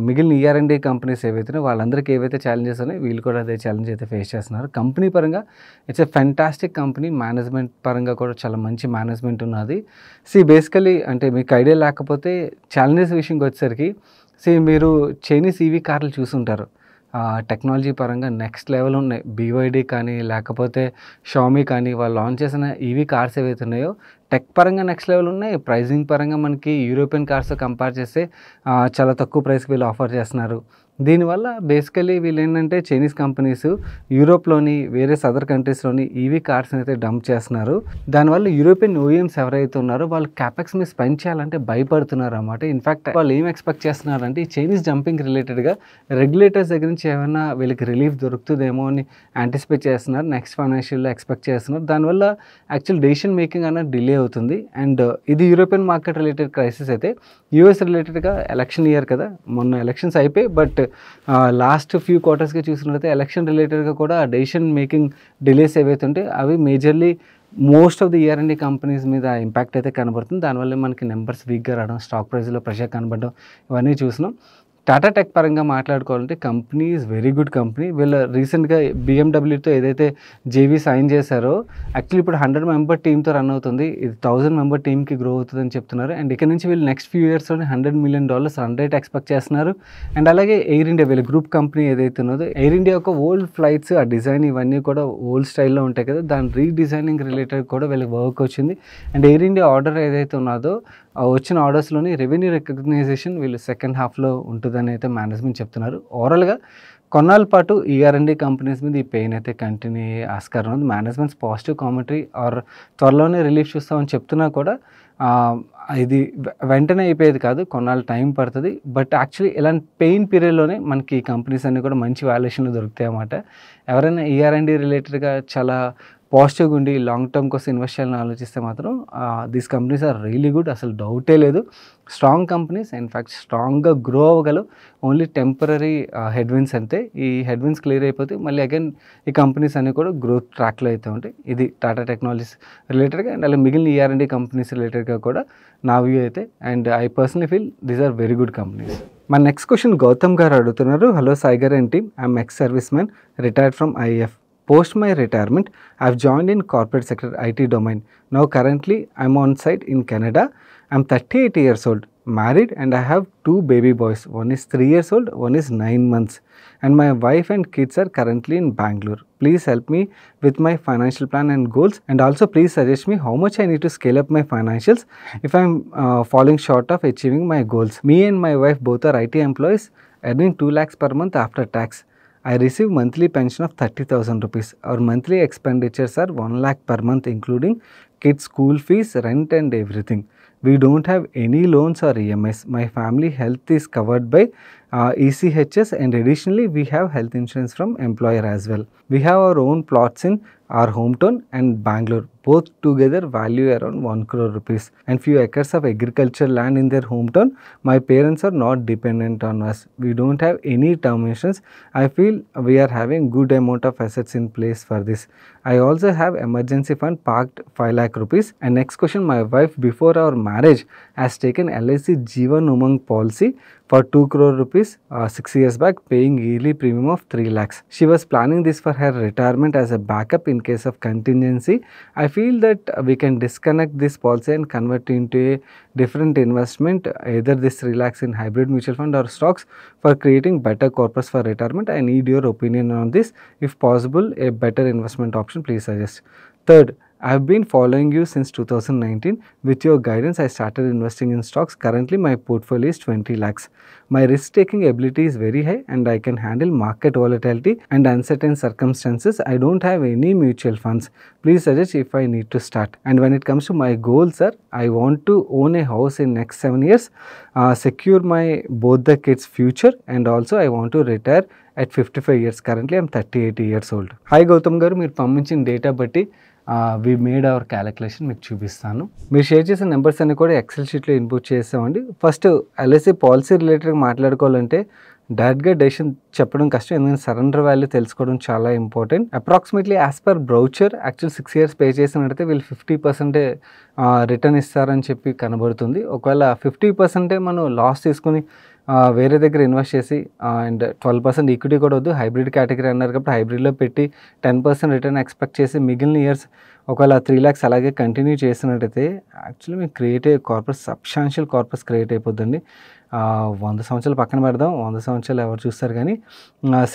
మిగిలిన ER&D కంపెనీస్ ఏవైతే వాళ్ళందరికీ ఏవైతే ఛాలెంజెస్ ఉన్నాయో వీళ్ళు కూడా అదే ఛాలెంజ్ అయితే ఫేస్ చేస్తున్నారు. కంపెనీ పరంగా it's a fantastic company, management పరంగా కూడా చాలా మంచి మేనేజ్మెంట్ ఉన్నది. బేసికలీ అంటే మీకు ఐడియా లేకపోతే ఛాలెంజెస్ విషయంకి వచ్చేసరికి మీరు చైనీస్ EV కార్లు చూసుంటారు. టెక్నాలజీ పరంగా నెక్స్ట్ లెవెల్ ఉన్నాయి. BYD కానీ లేకపోతే షామీ కానీ వాళ్ళు లాంచ్ చేసిన EV కార్స్ ఏవైతే ఉన్నాయో టెక్ పరంగా నెక్స్ట్ లెవెల్ ఉన్నాయి. ప్రైజింగ్ పరంగా మనకి యూరోపియన్ కార్స్తో కంపేర్ చేస్తే చాలా తక్కువ ప్రైస్కి వీళ్ళు ఆఫర్ చేస్తున్నారు. దీనివల్ల బేసికలీ వీళ్ళు ఏంటంటే చైనీస్ కంపెనీస్ యూరోప్లోని వేరే అదర్ కంట్రీస్లోని EV కార్స్ని అయితే డంప్ చేస్తున్నారు. దానివల్ల యూరోపియన్ OEMs ఎవరైతే ఉన్నారో వాళ్ళు క్యాపెక్స్ మీద స్పెండ్ చేయాలంటే భయపడుతున్నారు అన్నమాట. ఇన్ఫ్యాక్ట్ వాళ్ళు ఏం ఎక్స్పెక్ట్ చేస్తున్నారంటే ఈ చైనీస్ జంపింగ్ రిలేటెడ్గా రెగ్యులేటర్స్ దగ్గర నుంచి ఏమైనా వీళ్ళకి రిలీఫ్ దొరుకుతుందేమో అని యాంటిసిపేట్ చేస్తున్నారు. నెక్స్ట్ ఫైనాన్షియల్లో ఎక్స్పెక్ట్ చేస్తున్నారు. దానివల్ల యాక్చువల్ డెసిషన్ మేకింగ్ అనేది డిలే అవుతుంది. అండ్ ఇది యూరోపియన్ మార్కెట్ రిలేటెడ్ క్రైసిస్ అయితే US రిలేటెడ్గా ఎలక్షన్ ఇయర్ కదా, మొన్న ఎలక్షన్స్ అయిపోయి, బట్ లాస్ట్ ఫ్యూ క్వార్టర్స్గా చూసినట్లయితే ఎలక్షన్ రిలేటెడ్గా కూడా డెసిషన్ మేకింగ్ డిలేస్ ఏవైతే ఉంటాయి అవి majorly most of the ER&D companies మీద ఇంపాక్ట్ అయితే కనబడుతుంది. దానివల్ల మనకి నెంబర్స్ వీక్గా రావడం, స్టాక్ ప్రైస్లో ప్రెషర్ కనబడడం ఇవన్నీ చూసినాం. టాటా టెక్ పరంగా మాట్లాడుకోవాలంటే company is very good company. వీళ్ళు రీసెంట్గా BMWతో ఏదైతే JV సైన్ చేశారో యాక్చువల్లీ ఇప్పుడు 100 member టీమ్తో రన్ అవుతుంది. ఇది 1000 member టీమ్కి గ్రో అవుతుందని చెప్తున్నారు. అండ్ ఇక్కడ నుంచి వీళ్ళు నెక్స్ట్ ఫ్యూ ఇయర్స్లోనే $100 million రన్ రేట్ ఎక్స్పెక్ట్ చేస్తున్నారు. అండ్ అలాగే ఎయిర్ ఇండియా వీళ్ళ గ్రూప్ కంపెనీ ఏదైతే ఉన్నదో ఎయిర్ ఇండియా యొక్క ఓల్డ్ ఫ్లైట్స్ ఆ డిజైన్ ఇవన్నీ కూడా ఓల్డ్ స్టైల్లో ఉంటాయి కదా, దాని రీడిజైనింగ్ రిలేటెడ్ కూడా వీళ్ళకి వర్క్ వచ్చింది. అండ్ ఎయిర్ ఇండియా ఆర్డర్ ఏదైతే ఉన్నదో వచ్చిన ఆర్డర్స్లోని రెవెన్యూ రికగ్నైజేషన్ వీళ్ళు సెకండ్ హాఫ్లో ఉంటుందని అయితే మేనేజ్మెంట్ చెప్తున్నారు. ఓవరాల్గా కొన్నాళ్ళ పాటు ER&D కంపెనీస్ మీద ఈ పెయిన్ అయితే కంటిన్యూ అయ్యే ఆస్కారం ఉంది. మేనేజ్మెంట్స్ పాజిటివ్ కామెంటరీ ఆర్ త్వరలోనే రిలీఫ్ చూస్తామని చెప్తున్నా కూడా ఇది వెంటనే అయిపోయేది కాదు, కొన్నాళ్ళు టైం పడుతుంది. బట్ యాక్చువల్లీ ఇలాంటి పెయిన్ పీరియడ్లోనే మనకి ఈ కంపెనీస్ అన్నీ కూడా మంచి వాల్యుయేషన్లు దొరుకుతాయి అన్నమాట. ఎవరైనా ER&D రిలేటెడ్గా చాలా పాజిటివ్గా ఉండి లాంగ్ టర్మ్ కోసం ఇన్వెస్ట్ చేయాలని ఆలోచిస్తే మాత్రం these companies are really good, అసలు డౌటే లేదు. స్ట్రాంగ్ కంపెనీస్, ఇన్ఫ్యాక్ట్ స్ట్రాంగ్గా గ్రో అవ్వగలవు. ఓన్లీ టెంపరీ హెడ్విన్స్ అంతే. ఈ హెడ్విన్స్ క్లియర్ అయిపోతే మళ్ళీ అగైన్ ఈ కంపెనీస్ అన్నీ కూడా గ్రోత్ ట్రాక్లో అయితే ఉంటాయి. ఇది టాటా టెక్నాలజీస్ రిలేటెడ్గా. అండ్ అలా మిగిలిన ER&D కంపెనీస్ రిలేటెడ్గా కూడా నా వ్యూ అయితే. And I personally feel these are very good companies. మా నెక్స్ట్ క్వశ్చన్ గౌతమ్ గారు అడుగుతున్నారు. Hello Sai garu and team, I'm ex service man retired from IAF. Post my retirement, I've joined in corporate sector IT domain. Now currently I'm on site in Canada. I'm 38 years old, married, and I have 2 baby boys. One is 3 years old, one is 9 months. And my wife and kids are currently in Bangalore. Please help me with my financial plan and goals. And also please suggest me how much I need to scale up my financials if I'm falling short of achieving my goals. Me and my wife both are IT employees earning 2 lakhs per month after tax. I receive monthly pension of 30,000 rupees. Our monthly expenditures are 1 lakh per month, including kids' school fees, rent, and everything. We don't have any loans or EMIs. My family health is covered by ECHS, and additionally, we have health insurance from employer as well. We have our own plots in our hometown and Bangalore. Both together value around 1 crore rupees and few acres of agricultural land in their hometown. My parents are not dependent on us. We don't have any term insurance. I feel we are having good amount of assets in place for this. I also have emergency fund parked 5 lakh rupees. And next question, my wife before our marriage has taken LIC Jeevan Umang policy for 2 crore rupees 6 years back, paying yearly premium of 3 lakhs. She was planning this for her retirement as a backup in case of contingency. I feel that we can disconnect this policy and convert into a different investment, either this 3 lakhs in hybrid mutual fund or stocks, for creating better corpus for retirement. I need your opinion on this. If possible, a better investment option, please suggest. Third, I have been following you since 2019. With your guidance, I started investing in stocks. Currently, my portfolio is 20 lakhs. My risk-taking ability is very high and I can handle market volatility and uncertain circumstances. I don't have any mutual funds. Please suggest if I need to start. And when it comes to my goals, sir, I want to own a house in next 7 years, secure my both the kids' future, and also I want to retire at 55 years. Currently, I am 38 years old. Hi Gautam garu, మీరు పంపించిన data బట్టి we made our calculation మీకు చూపిస్తాను. మీరు share చేసిన numbers అన్ని కూడా XL షీట్లో ఇన్పుట్ చేస్తామండి. ఫస్ట్ ఎల్ఐసి పాలసీ రిలేటెడ్గా మాట్లాడుకోవాలంటే డైరెక్ట్గా డెసిషన్ చెప్పడం కష్టం, ఎందుకంటే సరెండర్ వాల్యూ తెలుసుకోవడం చాలా important. Approximately as per brochure actual 6 years pay చేసినట్టయితే వీళ్ళు 50% రిటర్న్ ఇస్తారని చెప్పి కనబడుతుంది. ఒకవేళ 50% మనం లాస్ తీసుకుని వేరే దగ్గర ఇన్వెస్ట్ చేసి అండ్ 12% ఈక్విటీ కూడా వద్దు, హైబ్రిడ్ కేటగిరీ అన్నారు కాబట్టి హైబ్రిడ్లో పెట్టి 10% రిటర్న్ ఎక్స్పెక్ట్ చేసి మిగిలిన ఇయర్స్ ఒకవేళ 3 lakhs అలాగే కంటిన్యూ చేసినట్టయితే యాక్చువల్లీ మీకు క్రియేట్ అయ్యే కార్పస్ సబ్స్టాన్షియల్ కార్పస్ క్రియేట్ అయిపోద్దండి. 100 సంవత్సరాలు పక్కన పెడదాం, 100 సంవత్సరాలు ఎవరు చూస్తారు కానీ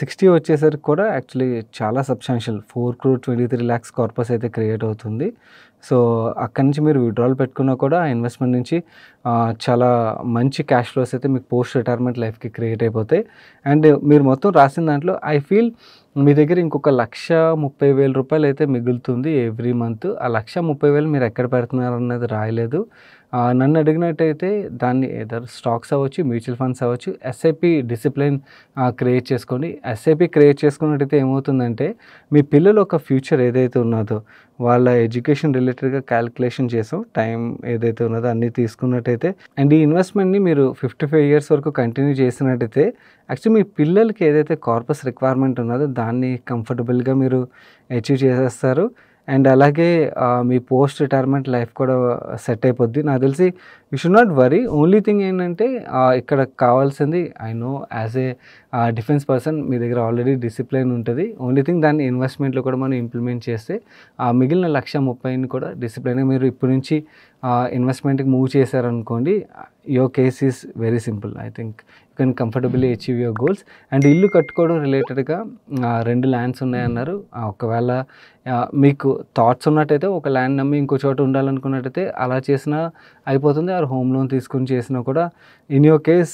60 వచ్చేసరికి కూడా యాక్చువల్లీ చాలా సబ్స్టాన్షియల్ 4 crore 23 lakhs కార్పస్ అయితే క్రియేట్ అవుతుంది. సో అక్కడి నుంచి మీరు విత్డ్రాల్ పెట్టుకున్నా కూడా ఆ ఇన్వెస్ట్మెంట్ నుంచి చాలా మంచి క్యాష్ ఫ్లోస్ అయితే మీకు పోస్ట్ రిటైర్మెంట్ లైఫ్కి క్రియేట్ అయిపోతాయి. అండ్ మీరు మొత్తం రాసిన దాంట్లో ఐ ఫీల్ మీ దగ్గర ఇంకొక 1,30,000 రూపాయలు అయితే మిగులుతుంది ఎవ్రీ మంత్. ఆ 1,30,000 మీరు ఎక్కడ పెడుతున్నారు అన్నది రాయలేదు. నన్ను అడిగినట్టయితే దాన్ని ఏదర్ స్టాక్స్ అవ్వచ్చు, మ్యూచువల్ ఫండ్స్ అవ్వచ్చు, ఎస్ఐపి డిసిప్లిన్ క్రియేట్ చేసుకోండి. ఎస్ఐపి క్రియేట్ చేసుకున్నట్టయితే ఏమవుతుందంటే మీ పిల్లలు ఒక ఫ్యూచర్ ఏదైతే ఉన్నదో వాళ్ళ ఎడ్యుకేషన్ రిలేటెడ్గా క్యాలిక్యులేషన్ చేసాం, టైం ఏదైతే ఉన్నదో అన్నీ తీసుకున్నట్టయితే అండ్ ఈ ఇన్వెస్ట్మెంట్ని మీరు 55 years వరకు కంటిన్యూ చేసినట్టయితే యాక్చువల్లీ మీ పిల్లలకి ఏదైతే కార్పస్ రిక్వైర్మెంట్ ఉన్నదో దాన్ని కంఫర్టబుల్గా మీరు అచీవ్ చేసేస్తారు. అండ్ అలాగే మీ పోస్ట్ రిటైర్మెంట్ లైఫ్ కూడా సెట్ అయిపోద్ది. నాకు తెలిసి you should not worry. Only thing ఏంటంటే ఇక్కడ కావాల్సింది I know as a defence person మీ దగ్గర ఆల్రెడీ డిసిప్లిన్ ఉంటుంది. ఓన్లీ థింగ్ దాన్ని ఇన్వెస్ట్మెంట్లో కూడా మనం ఇంప్లిమెంట్ చేస్తే మిగిలిన 1,30,000 కూడా డిసిప్లిన్గా మీరు ఇప్పటి నుంచి ఇన్వెస్ట్మెంట్కి మూవ్ చేశారనుకోండి, your case is very simple. I think you can comfortably achieve your goals. And ఇల్లు కట్టుకోవడం రిలేటెడ్గా 2 lands ఉన్నాయన్నారు. ఒకవేళ మీకు థాట్స్ ఉన్నట్టయితే ఒక ల్యాండ్ నమ్మి ఇంకో చోట ఉండాలనుకున్నట్టయితే అలా చేసినా అయిపోతుంది. ఆర్ హోమ్ లోన్ తీసుకుని చేసినా కూడా in your case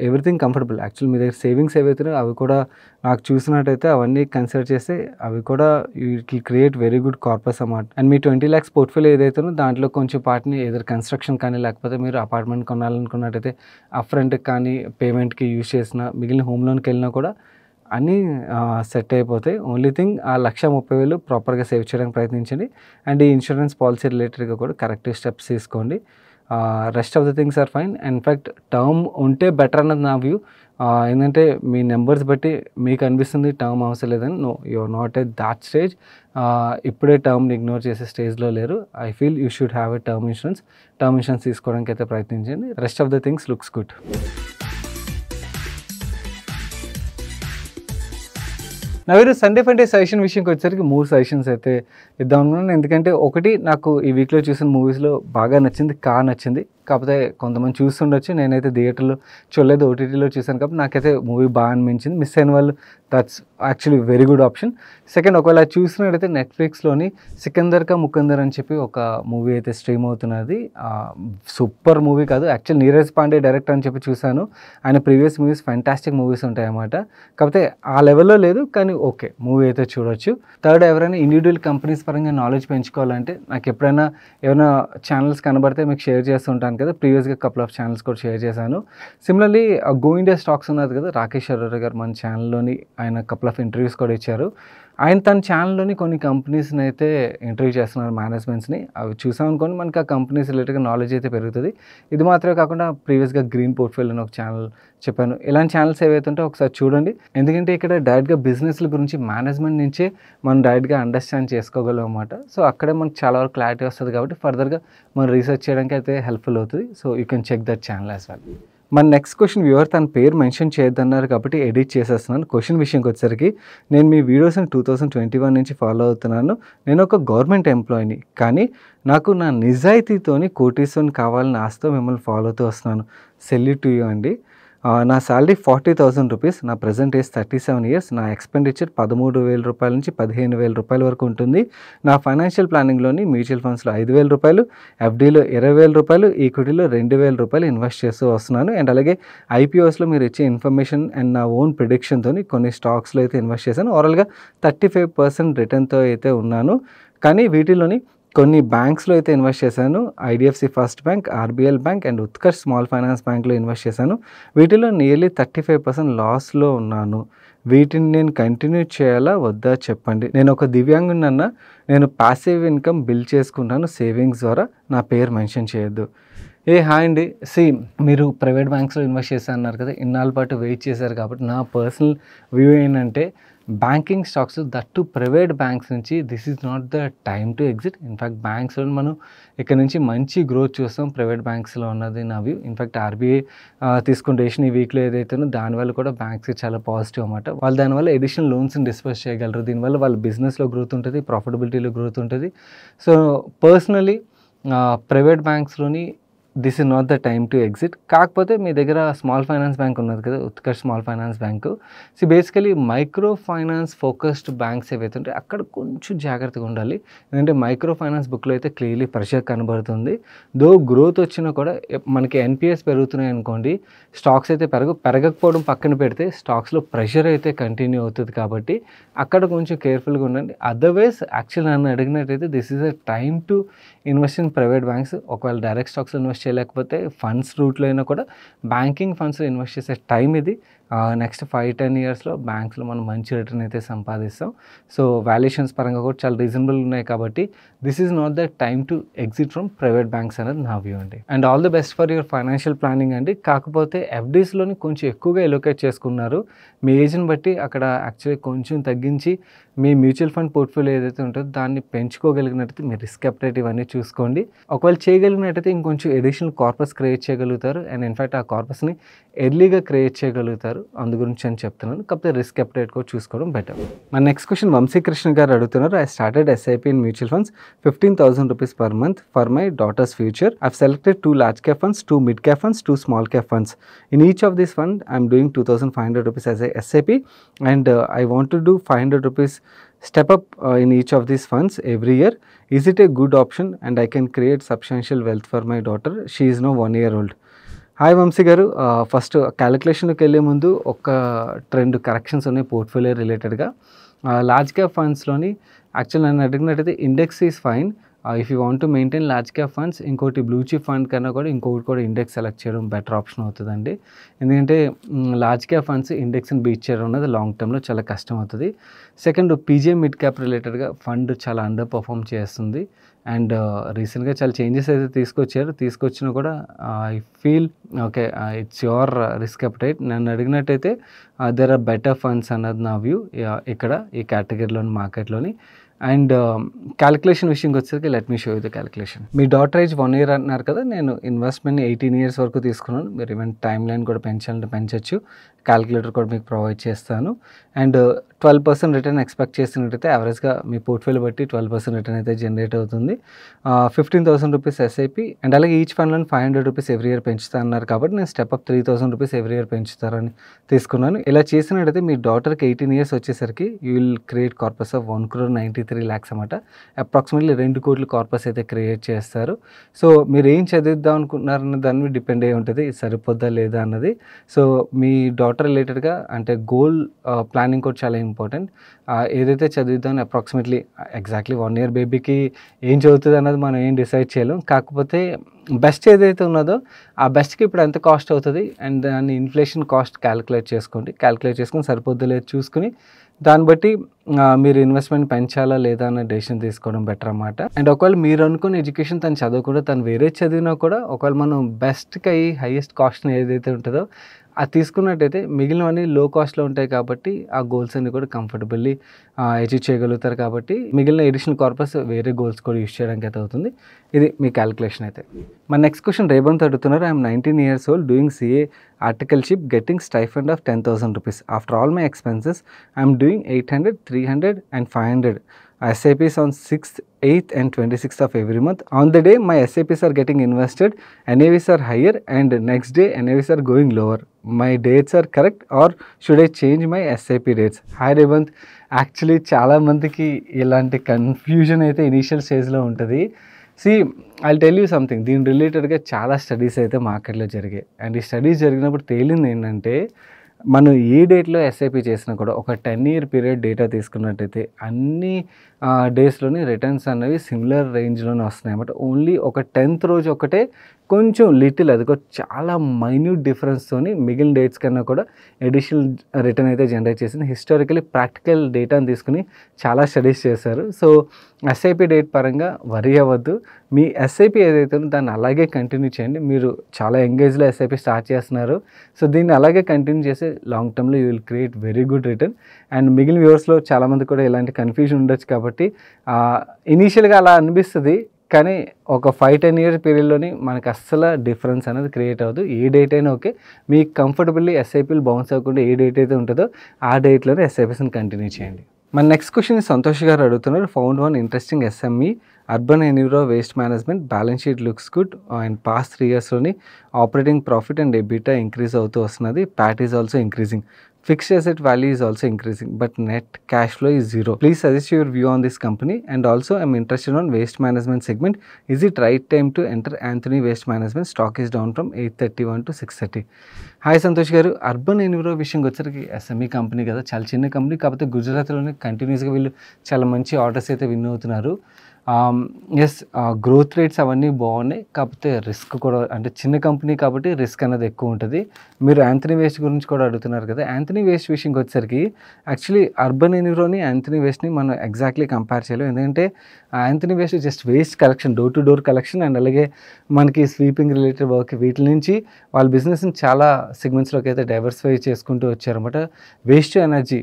everything comfortable. Actually మీ దగ్గర సేవింగ్స్ ఏవైతున్నాయో అవి కూడా నాకు చూసినట్టయితే అవన్నీ కన్సిడర్ చేస్తే అవి కూడా it will create very good corpus amount. And me 20 lakhs portfolio ఏదైతుందో దాంట్లో కొంచెం పార్ట్ని ఏదైనా కన్స్ట్రక్షన్ కానీ లేకపోతే మీరు అపార్ట్మెంట్ కొనాలనుకున్నట్టయితే అప్ఫ్రంట్కి కానీ పేమెంట్కి యూజ్ చేసిన మిగిలిన హోమ్ లోన్కి వెళ్ళినా కూడా అన్నీ సెట్ అయిపోతాయి. ఓన్లీ థింగ్ ఆ 1,30,000 ప్రాపర్గా సేవ్ చేయడానికి ప్రయత్నించండి. అండ్ ఈ ఇన్సూరెన్స్ పాలసీ రిలేటెడ్గా కూడా కరెక్ట్ స్టెప్స్ తీసుకోండి. Rest of the things are fine. In fact term ఉంటే బెటర్ అన్నది నా వ్యూ. ఏంటంటే మీ నెంబర్స్ బట్టి మీకు అనిపిస్తుంది టర్మ్ అవసరం లేదని. No, you are not at that stage. ఇప్పుడే టర్మ్ని ఇగ్నోర్ చేసే స్టేజ్లో లేరు. I feel you should have a term insurance తీసుకోవడానికి అయితే ప్రయత్నించండి. Rest of the things looks good. నా వీరు సండే ఫండే సజెషన్ విషయంకి వచ్చేసరికి 3 సజెషన్స్ అయితే ఇద్దాం అనుకున్నాను. ఎందుకంటే ఒకటి నాకు ఈ వీక్లో చూసిన మూవీస్లో బాగా నచ్చింది, నచ్చింది. కాకపోతే కొంతమంది చూస్తుండొచ్చు, నేనైతే థియేటర్లో చూడలేదు, ఓటీటీలో చూసాను కాబట్టి నాకైతే మూవీ బాగా అనిపించింది. మిస్ అయిన వాళ్ళు that's actually very good option. Second, ఒకవేళ చూసినట్టయితే నెట్ఫ్లిక్స్లోని సికందర్ కా ముకందర్ అని చెప్పి ఒక మూవీ అయితే స్ట్రీమ్ అవుతున్నది. సూపర్ మూవీ కాదు, యాక్చువల్ నీరజ్ పాండే డైరెక్టర్ అని చెప్పి చూశాను. ఆయన ప్రీవియస్ మూవీస్ ఫ్యాంటాస్టిక్ మూవీస్ ఉంటాయన్నమాట. కాకపోతే ఆ లెవెల్లో లేదు, కానీ ఓకే మూవీ అయితే చూడొచ్చు. థర్డ్, ఎవరైనా ఇండివిజువల్ కంపెనీస్ పరంగా నాలెడ్జ్ పెంచుకోవాలంటే నాకు ఎప్పుడైనా ఏమైనా ఛానల్స్ కనబడితే మీకు షేర్ చేస్తుంటాను కదా, ప్రీవియస్గా కపుల్ ఆఫ్ ఛానల్స్ కూడా షేర్ చేశాను. సిమిలర్లీ గో ఇండియా స్టాక్స్ ఉన్నది కదా, రాకేష్ అరోరా గారు మన ఛానల్లోని ఆయన కపుల్ ఆఫ్ ఇంటర్వ్యూస్ కూడా ఇచ్చారు. ఆయన తన ఛానల్లోని కొన్ని కంపెనీస్ని అయితే ఇంటర్వ్యూ చేస్తున్నారు, మేనేజ్మెంట్స్ని. అవి చూసామనుకోండి మనకి ఆ కంపెనీస్ రిలేటెడ్గా నాలెడ్జ్ అయితే పెరుగుతుంది. ఇది మాత్రమే కాకుండా ప్రీవియస్గా గ్రీన్ పోర్ట్ఫోలియో అని ఒక ఛానల్ చెప్పాను. ఇలాంటి ఛానల్స్ ఏవైతే ఉంటే ఒకసారి చూడండి. ఎందుకంటే ఇక్కడ డైరెక్ట్గా బిజినెస్ల గురించి మేనేజ్మెంట్ నుంచే మనం డైరెక్ట్గా అండర్స్టాండ్ చేసుకోగలం అన్నమాట. సో అక్కడే మనకు చాలా వరకు క్లారిటీ వస్తుంది కాబట్టి ఫర్దర్గా మనం రీసెర్చ్ చేయడానికి అయితే హెల్ప్ఫుల్ అవుతుంది. So you can check that channel as well. మన నెక్స్ట్ క్వశ్చన్, వ్యూవర్ తన పేరు మెన్షన్ చేయొద్దన్నారు కాబట్టి ఎడిట్ చేసేస్తున్నాను. క్వశ్చన్ విషయంకి వచ్చేసరికి, నేను మీ వీడియోస్ని 2021 నుంచి ఫాలో అవుతున్నాను. నేను ఒక గవర్నమెంట్ ఎంప్లాయీని, కానీ నాకు నా నిజాయితీతోని కోటీశ్వరుని కావాలని ఆశతో మిమ్మల్ని ఫాలో అవుతూ వస్తున్నాను. సెల్యూట్ టు యూ అండి. నా శాలరీ 40,000 రూపీస్. నా ప్రజెంట్ ఏజ్ 37 ఇయర్స్. నా ఎక్స్పెండిచర్ 13,000 రూపాయల నుంచి 15,000 రూపాయల వరకు ఉంటుంది. నా ఫైనాన్షియల్ ప్లానింగ్లోని మ్యూచువల్ ఫండ్స్లో 5,000 రూపాయలు, ఎఫ్డీలో 20,000 రూపాయలు, ఈక్విటీలో 2,000 రూపాయలు ఇన్వెస్ట్ చేస్తూ వస్తున్నాను. అండ్ అలాగే ఐపీఓస్లో మీరు ఇచ్చే ఇన్ఫర్మేషన్ అండ్ నా ఓన్ ప్రిడిక్షన్తో కొన్ని స్టాక్స్లో అయితే ఇన్వెస్ట్ చేశాను. ఓవరాల్గా 35% రిటర్న్తో అయితే ఉన్నాను. కానీ వీటిలోని కొన్ని బ్యాంక్స్లో అయితే ఇన్వెస్ట్ చేశాను. IDFC first bank, RBL bank and Utkarsh small finance బ్యాంక్లో ఇన్వెస్ట్ చేశాను. వీటిలో నియర్లీ 35% లాస్లో ఉన్నాను. వీటిని నేను కంటిన్యూ చేయాలా వద్దా చెప్పండి. నేను ఒక దివ్యాంగునన్నా, నేను ప్యాసివ్ ఇన్కమ్ బిల్డ్ చేసుకుంటాను సేవింగ్స్ ద్వారా. నా పేరు మెన్షన్ చేయొద్దు. హాయ్ అండి. మీరు ప్రైవేట్ బ్యాంక్స్లో ఇన్వెస్ట్ చేశారు అన్నారు కదా, ఇన్నాళ్ళ పాటు వెయిట్ చేశారు కాబట్టి నా పర్సనల్ వ్యూ ఏంటంటే, banking stocks that private banks నుంచి this is not the time to exit. In fact బ్యాంక్స్లో మనం ఇక్కడ నుంచి మంచి గ్రోత్ చూస్తాం ప్రైవేట్ బ్యాంక్స్లో ఉన్నది నా వ్యూ. ఇన్ఫ్యాక్ట్ ఆర్బీఐ తీసుకున్న డెసిషన్ ఈ వీక్లో ఏదైతే దానివల్ల కూడా బ్యాంక్స్కి చాలా పాజిటివ్ అన్నమాట. వాళ్ళు దానివల్ల ఎడిషనల్ లోన్స్ని డిస్పర్స్ చేయగలరు. దీనివల్ల వాళ్ళ బిజినెస్లో గ్రోత్ ఉంటుంది, ప్రాఫిటబిలిటీలో గ్రోత్ ఉంటుంది. సో పర్సనలీ ప్రైవేట్ బ్యాంక్స్లోని this is not the time to exit. కాకపోతే మీ దగ్గర స్మాల్ ఫైనాన్స్ బ్యాంక్ ఉన్నది కదా, Utkarsh small finance bank. So basically micro finance focused banks ఏవైతే ఉంటాయి అక్కడ కొంచెం జాగ్రత్తగా ఉండాలి. ఎందుకంటే మైక్రో ఫైనాన్స్ బుక్లో అయితే క్లియర్లీ ప్రెషర్ కనబడుతుంది. దో గ్రోత్ వచ్చినా కూడా మనకి ఎన్పిఎస్ పెరుగుతున్నాయి అనుకోండి, స్టాక్స్ అయితే పెరగకపోవడం పక్కన పెడితే స్టాక్స్లో ప్రెషర్ అయితే కంటిన్యూ అవుతుంది. కాబట్టి అక్కడ కొంచెం కేర్ఫుల్గా ఉండండి. అదర్వైజ్ యాక్చువల్ నన్ను అడిగినట్టయితే this is a time to invest in private banks. ఒకవేళ డైరెక్ట్ స్టాక్స్లో ఇన్వెస్ట్ చేయలేకపోతే ఫండ్స్ రూట్లో అయినా కూడా బ్యాంకింగ్ ఫండ్స్లో ఇన్వెస్ట్ చేసే టైం ఇది. నెక్స్ట్ 5-10 ఇయర్స్లో బ్యాంక్స్లో మనం మంచి రిటర్న్ అయితే సంపాదిస్తాం. సో వాల్యుయేషన్స్ పరంగా కూడా చాలా రీజనబుల్ ఉన్నాయి. కాబట్టి this is not the time to exit from private banks అనేది నా వ్యూ అండి. And all the best for your financial planning అండి. కాకపోతే ఎఫ్డీస్లోని కొంచెం ఎక్కువగా ఎలోకేట్ చేసుకున్నారు. మీ ఏజ్ని బట్టి అక్కడ యాక్చువల్లీ కొంచెం తగ్గించి మీ మ్యూచువల్ ఫండ్ పోర్ట్ఫోలియో ఏదైతే ఉంటుందో దాన్ని పెంచుకోగలిగినట్టయితే మీ రిస్క్ అప్టైట్ ఇవన్నీ చూసుకోండి. ఒకవేళ చేయగలిగినట్టయితే ఇంకొంచెం ఎడిషనల్ కార్పస్ క్రియేట్ చేయగలుగుతారు. అండ్ ఇన్ఫ్యాక్ట్ ఆ కార్పస్ని ఎర్లీగా క్రియేట్ చేయగలుగుతారు. అందు గురించి అని చెప్తున్నాను. కాకపోతే రిస్క్ అప్డేట్ కూడా చూసుకోవడం బెటర్. మన నెక్స్ట్ క్వశ్చన్ వంశీకృష్ణ గారు అడుగుతున్నారు. I started SIP in mutual funds 15,000 rupees per month for my daughters future. I've selected 2 large cap funds, 2 mid cap funds, 2 small cap funds. In each of these fund, I am doing 2,500 rupees as a SIP and I want to do 500 rupees step up in each of these funds every year. Is it a good option and I can create substantial wealth for my daughter? She is now 1 year old. Hi Vamshi garu. First క్యాలిక్యులేషన్కి వెళ్ళే ముందు ఒక trend corrections ఉన్నాయి portfolio రిలేటెడ్గా. Large cap ఫండ్స్లోని actual నన్ను అడిగినట్టయితే index is fine. If you want to maintain large cap funds, ఇంకోటి బ్లూ చిప్ ఫండ్ కన్నా కూడా ఇంకొకటి కూడా ఇండెక్స్ సెలెక్ట్ చేయడం బెటర్ ఆప్షన్ అవుతుందండి. ఎందుకంటే లార్జ్ క్యాప్ ఫండ్స్ ఇండెక్స్ని బీట్ చేయడం అనేది లాంగ్ టర్మ్లో చాలా కష్టం అవుతుంది. సెకండ్, పీజే మిడ్ క్యాప్ రిలేటెడ్గా ఫండ్ చాలా అండర్ పర్ఫామ్ చేస్తుంది. అండ్ రీసెంట్గా చాలా చేంజెస్ అయితే తీసుకొచ్చినా కూడా I feel okay it's your risk అప్టైట్. నన్ను అడిగినట్టయితే దెర్ ఆర్ బెటర్ ఫండ్స్ అన్నది నా వ్యూ ఇక్కడ ఈ కేటగిరీలోని మార్కెట్లోని. అండ్ క్యాలిక్యులేషన్ విషయంకి వచ్చేసరికి let me show you the calculation. Me daughter age 1 year అన్నారు కదా, నేను ఇన్వెస్ట్మెంట్ని 18 years వరకు తీసుకున్నాను. మీరు ఈవెన్ టైం లైన్ కూడా పెంచాలంటే పెంచవచ్చు. క్యాలిక్యులేటర్ కూడా మీకు ప్రొవైడ్ చేస్తాను. అండ్ 12% రిటర్న్ ఎక్స్పెక్ట్ చేసినట్టయితే యావరేజ్గా మీ పోర్ట్ఫోలియో బట్టి 12% రిటర్న్ అయితే జనరేట్ అవుతుంది. 15,000 రూపీస్ ఎస్ఐపి అండ్ అలాగే ఈచ్ ఫండ్లో 500 రూపీస్ ఎవ్రీ ఇయర్ పెంచుతా అన్నారు కాబట్టి నేను step up 3,000 rupees every year పెంచుతారని తీసుకున్నాను. ఇలా చేసినట్టయితే మీ డాటర్కి 18 years వచ్చేసరికి you will create corpus of 1,93,00,000 అనమాట. అప్రాక్సిమేట్లీ 2 కోట్ల కార్పస్ అయితే క్రియేట్ చేస్తారు. సో మీరు ఏం చదివిద్దాం అనుకుంటున్నారన్న దాని మీద డిపెండ్ అయ్యి ఉంటుంది సరిపోద్దా లేదా అన్నది. సో మీ డాటర్ రిలేటెడ్గా అంటే గోల్ ప్లానింగ్ కూడా చాలా ఇంపార్టెంట్. ఏదైతే చదివిద్దామని అప్రాక్సిమేట్లీ ఎగ్జాక్ట్లీ 1 year బేబీకి ఏం చదువుతుంది అన్నది మనం ఏం డిసైడ్ చేయలేం. కాకపోతే బెస్ట్ ఏదైతే ఉన్నదో ఆ బెస్ట్కి ఇప్పుడు ఎంత కాస్ట్ అవుతుంది అండ్ దాన్ని ఇన్ఫ్లేషన్ కాస్ట్ క్యాలిక్యులేట్ చేసుకోండి. క్యాలిక్యులేట్ చేసుకొని సరిపోద్దా లేదు చూసుకుని దాన్ని బట్టి మీరు ఇన్వెస్ట్మెంట్ పెంచాలా లేదా అన్న డెసిషన్ తీసుకోవడం బెటర్ అన్నమాట. అండ్ ఒకవేళ మీరు అనుకున్న ఎడ్యుకేషన్ తను చదవకుండా తను వేరే చదివినా కూడా ఒకవేళ మనం బెస్ట్కి అయ్యి హైయెస్ట్ కాస్ట్ ఏదైతే ఉంటుందో అది తీసుకున్నట్టయితే మిగిలినవన్నీ లో కాస్ట్లో ఉంటాయి కాబట్టి ఆ గోల్స్ అన్ని కూడా కంఫర్టబుల్లీ అచీవ్ చేయగలుగుతారు. కాబట్టి మిగిలిన ఎడిషనల్ కార్పస్ వేరే గోల్స్ కూడా యూస్ చేయడానికి అయితే అవుతుంది. ఇది మీ క్యాలిక్యులేషన్ అయితే. మన నెక్స్ట్ క్వశ్చన్ రేవంత్ అడుగుతున్నారు. I'm 19 years old doing CA articleship getting stipend of 10,000 rupees. After all my expenses I'm doing 800, 300 and 500 SIPs on 6th, 8th and 26th of every month. On the day my SIPs are getting invested, NAVs are higher and next day NAVs are going lower. My dates are correct or should I change my SIP dates? Hi Revanth, actually చాలామందికి ఇలాంటి confusion అయితే initial స్టేజ్లో ఉంటుంది. I tell you something, దీని రిలేటెడ్గా చాలా studies అయితే మార్కెట్లో జరిగాయి. అండ్ ఈ స్టడీస్ జరిగినప్పుడు తేలింది ఏంటంటే మనం ఏ డేట్లో ఎస్ఐపి చేసినా కూడా ఒక 10 year పీరియడ్ డేటా తీసుకున్నట్టయితే అన్ని డేస్లోని రిటర్న్స్ అనేవి సిమిలర్ రేంజ్లోనే వస్తున్నాయి అన్నమాట. ఓన్లీ ఒక 10th రోజు ఒకటే కొంచెం లిటిల్ అది కూడా చాలా మైన్యూట్ డిఫరెన్స్తోని మిగిలిన డేట్స్ కన్నా కూడా అడిషనల్ రిటర్న్ అయితే జనరేట్ చేసింది. హిస్టారికలీ ప్రాక్టికల్ డేటాను తీసుకుని చాలా స్టడీస్ చేశారు. సో ఎస్ఐపి డేట్ పరంగా వరీ అవ్వద్దు. మీ ఎస్ఐపి ఏదైతే ఉందో దాన్ని అలాగే కంటిన్యూ చేయండి. మీరు చాలా ఎంగేజ్లో ఎస్ఐపి స్టార్ట్ చేస్తున్నారు. సో దీన్ని అలాగే కంటిన్యూ చేసి లాంగ్ టర్మ్లో you will create very good return. And మిగిలిన వ్యూవర్స్లో చాలామంది కూడా ఇలాంటి కన్ఫ్యూజన్ ఉండొచ్చు కాబట్టి ఇనీషియల్గా అలా అనిపిస్తుంది. కానీ ఒక 5-10 year పీరియడ్లోని మనకు అస్సలు డిఫరెన్స్ అనేది క్రియేట్ అవ్వదు. ఏ డేట్ అయినా ఓకే, మీకు కంఫర్టబుల్లీ ఎస్ఐపీలు బౌన్స్ అవ్వకుండా ఏ డేట్ అయితే ఉంటుందో ఆ డేట్లోనే ఎస్ఐపీస్ని కంటిన్యూ చేయండి. మన నెక్స్ట్ క్వశ్చన్ సంతోష్ గారు అడుగుతున్నారు. Found one interesting SME urban enviro waste management, balance sheet looks good and past 3 yearsలోని operating profit and EBITDA increase అవుతూ వస్తున్నది. PAT is also increasing, fixed asset value is also increasing but net cash flow is zero. Please suggest your view on this company and also I'm interested on waste management segment. Is it right time to enter Anthony Waste Management? Stock is down from 831 to 630. Hi Santosh గారు, urban enviro విషయంకి వచ్చరికి SME company కదా, చాలా చిన్న company కాకపోతే గుజరాత్లోనే కంటిన్యూస్గా వీళ్ళు చాలా మంచి ఆర్డర్స్ అయితే విన్ అవుతున్నారు. ఎస్, గ్రోత్ రేట్స్ అవన్నీ బాగున్నాయి, కాకపోతే రిస్క్ కూడా అంటే చిన్న కంపెనీ కాబట్టి రిస్క్ అనేది ఎక్కువ ఉంటుంది. మీరు యాంథనీ వేస్ట్ గురించి కూడా అడుగుతున్నారు కదా. యాంథనీ వేస్ట్ విషయంకి వచ్చేసరికి యాక్చువల్లీ అర్బన్ ఎన్విరోని యాంథనీ వేస్ట్ని మనం ఎగ్జాక్ట్లీ కంపేర్ చేయలేం. ఎందుకంటే Anthony waste just waste collection, door to door collection and అలాగే మనకి స్వీపింగ్ రిలేటెడ్ వర్క్, వీటి నుంచి వాళ్ళ బిజినెస్ని చాలా సెగ్మెంట్స్లోకి అయితే డైవర్సిఫై చేసుకుంటూ వచ్చారన్నమాట. Waste to energy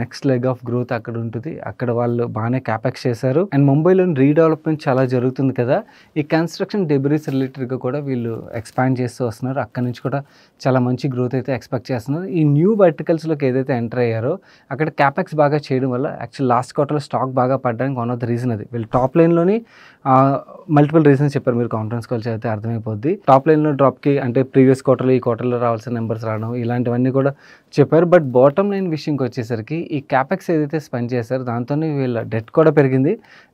next leg of growth అక్కడ ఉంటుంది. అక్కడ వాళ్ళు బాగానే క్యాపెక్స్ చేశారు. అండ్ ముంబైలో రీడెవలప్మెంట్ చాలా జరుగుతుంది కదా, ఈ కన్స్ట్రక్షన్ డెబ్రీస్ రిలేటెడ్గా కూడా వీళ్ళు ఎక్స్పాండ్ చేస్తూ వస్తున్నారు. అక్కడ నుంచి కూడా చాలా మంచి గ్రోత్ అయితే ఎక్స్పెక్ట్ చేస్తున్నారు. ఈ న్యూ వర్టికల్స్లోకి ఏదైతే ఎంటర్ అయ్యారో అక్కడ క్యాపెక్స్ బాగా చేయడం వల్ల యాక్చువల్ లాస్ట్ క్వార్టర్లో స్టాక్ బాగా పడడానికి వన్ ఆఫ్ ద రీజన్ అది. వీళ్ళు టాప్ లైన్లోని మల్టిపుల్ రీజన్స్ చెప్పారు, మీరు కాన్ఫరెన్స్ కాల్ చదివితే అర్థమైపోద్ది. టాప్ లైన్లో డ్రాప్కి అంటే ప్రీవియస్ క్వార్టర్లో ఈ క్వార్టర్లో రావాల్సిన నెంబర్స్ రావడం ఇలాంటివన్నీ కూడా చెప్పారు. బట్ బాటమ్ లైన్ విషయంకి వచ్చేసరికి ఈ క్యాపెక్స్ ఏదైతే స్పెండ్ చేశారో దాంతోనే వీళ్ళ డెట్ కూడా పెరిగింది.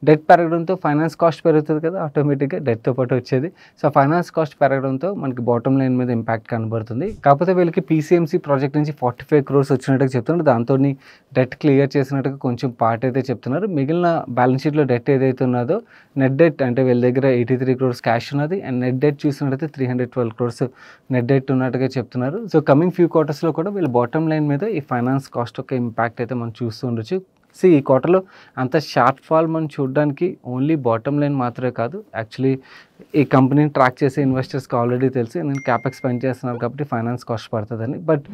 డెట్ పెరగడంతో ఫైనాన్స్ కాస్ట్ పెరుగుతుంది కదా, ఆటోమేటిక్గా డెట్తో పాటు వచ్చేది. సో ఫైనాన్స్ కాస్ట్ పెరగడంతో మనకి బాటమ్ లైన్ మీద ఇంపాక్ట్ కనబడుతుంది. కాకపోతే వీళ్ళకి PCMC ప్రాజెక్ట్ నుంచి 45 crores వచ్చినట్టుగా చెప్తున్నారు. దాంతో డెట్ క్లియర్ చేసినట్టుగా కొంచెం పార్ట్ అయితే చెప్తున్నారు. మిగిలిన బ్యాలెన్స్ షీట్లో డెట్ ఏదైతే ఉన్నదో నెట్ డెట్ అంటే వీళ్ళ దగ్గర 83 crores క్యాష్ ఉన్నది అండ్ నెట్ డెట్ చూసినట్టయితే 312 crores నెట్ డెట్ ఉన్నట్టుగా చెప్తున్నారు. సో కమింగ్ ఫ్యూ క్వార్టర్స్లో కూడా వీళ్ళ బాటమ్ లైన్ మీద ఈ ఫైనాన్స్ కాస్ట్ యొక్క ఇంపాక్ట్ అయితే మనం చూస్తూ ఉండొచ్చు. ఈ క్వార్టర్లో అంత షార్ట్ ఫాల్ మనం చూడడానికి ఓన్లీ బాటమ్ లైన్ మాత్రమే కాదు, యాక్చువల్లీ ఈ కంపెనీని ట్రాక్ చేసే ఇన్వెస్టర్స్కి ఆల్రెడీ తెలుసు నేను క్యాపెక్స్ స్పెండ్ చేస్తున్నారు కాబట్టి ఫైనాన్స్ కాస్ట్ పడుతుందని. బట్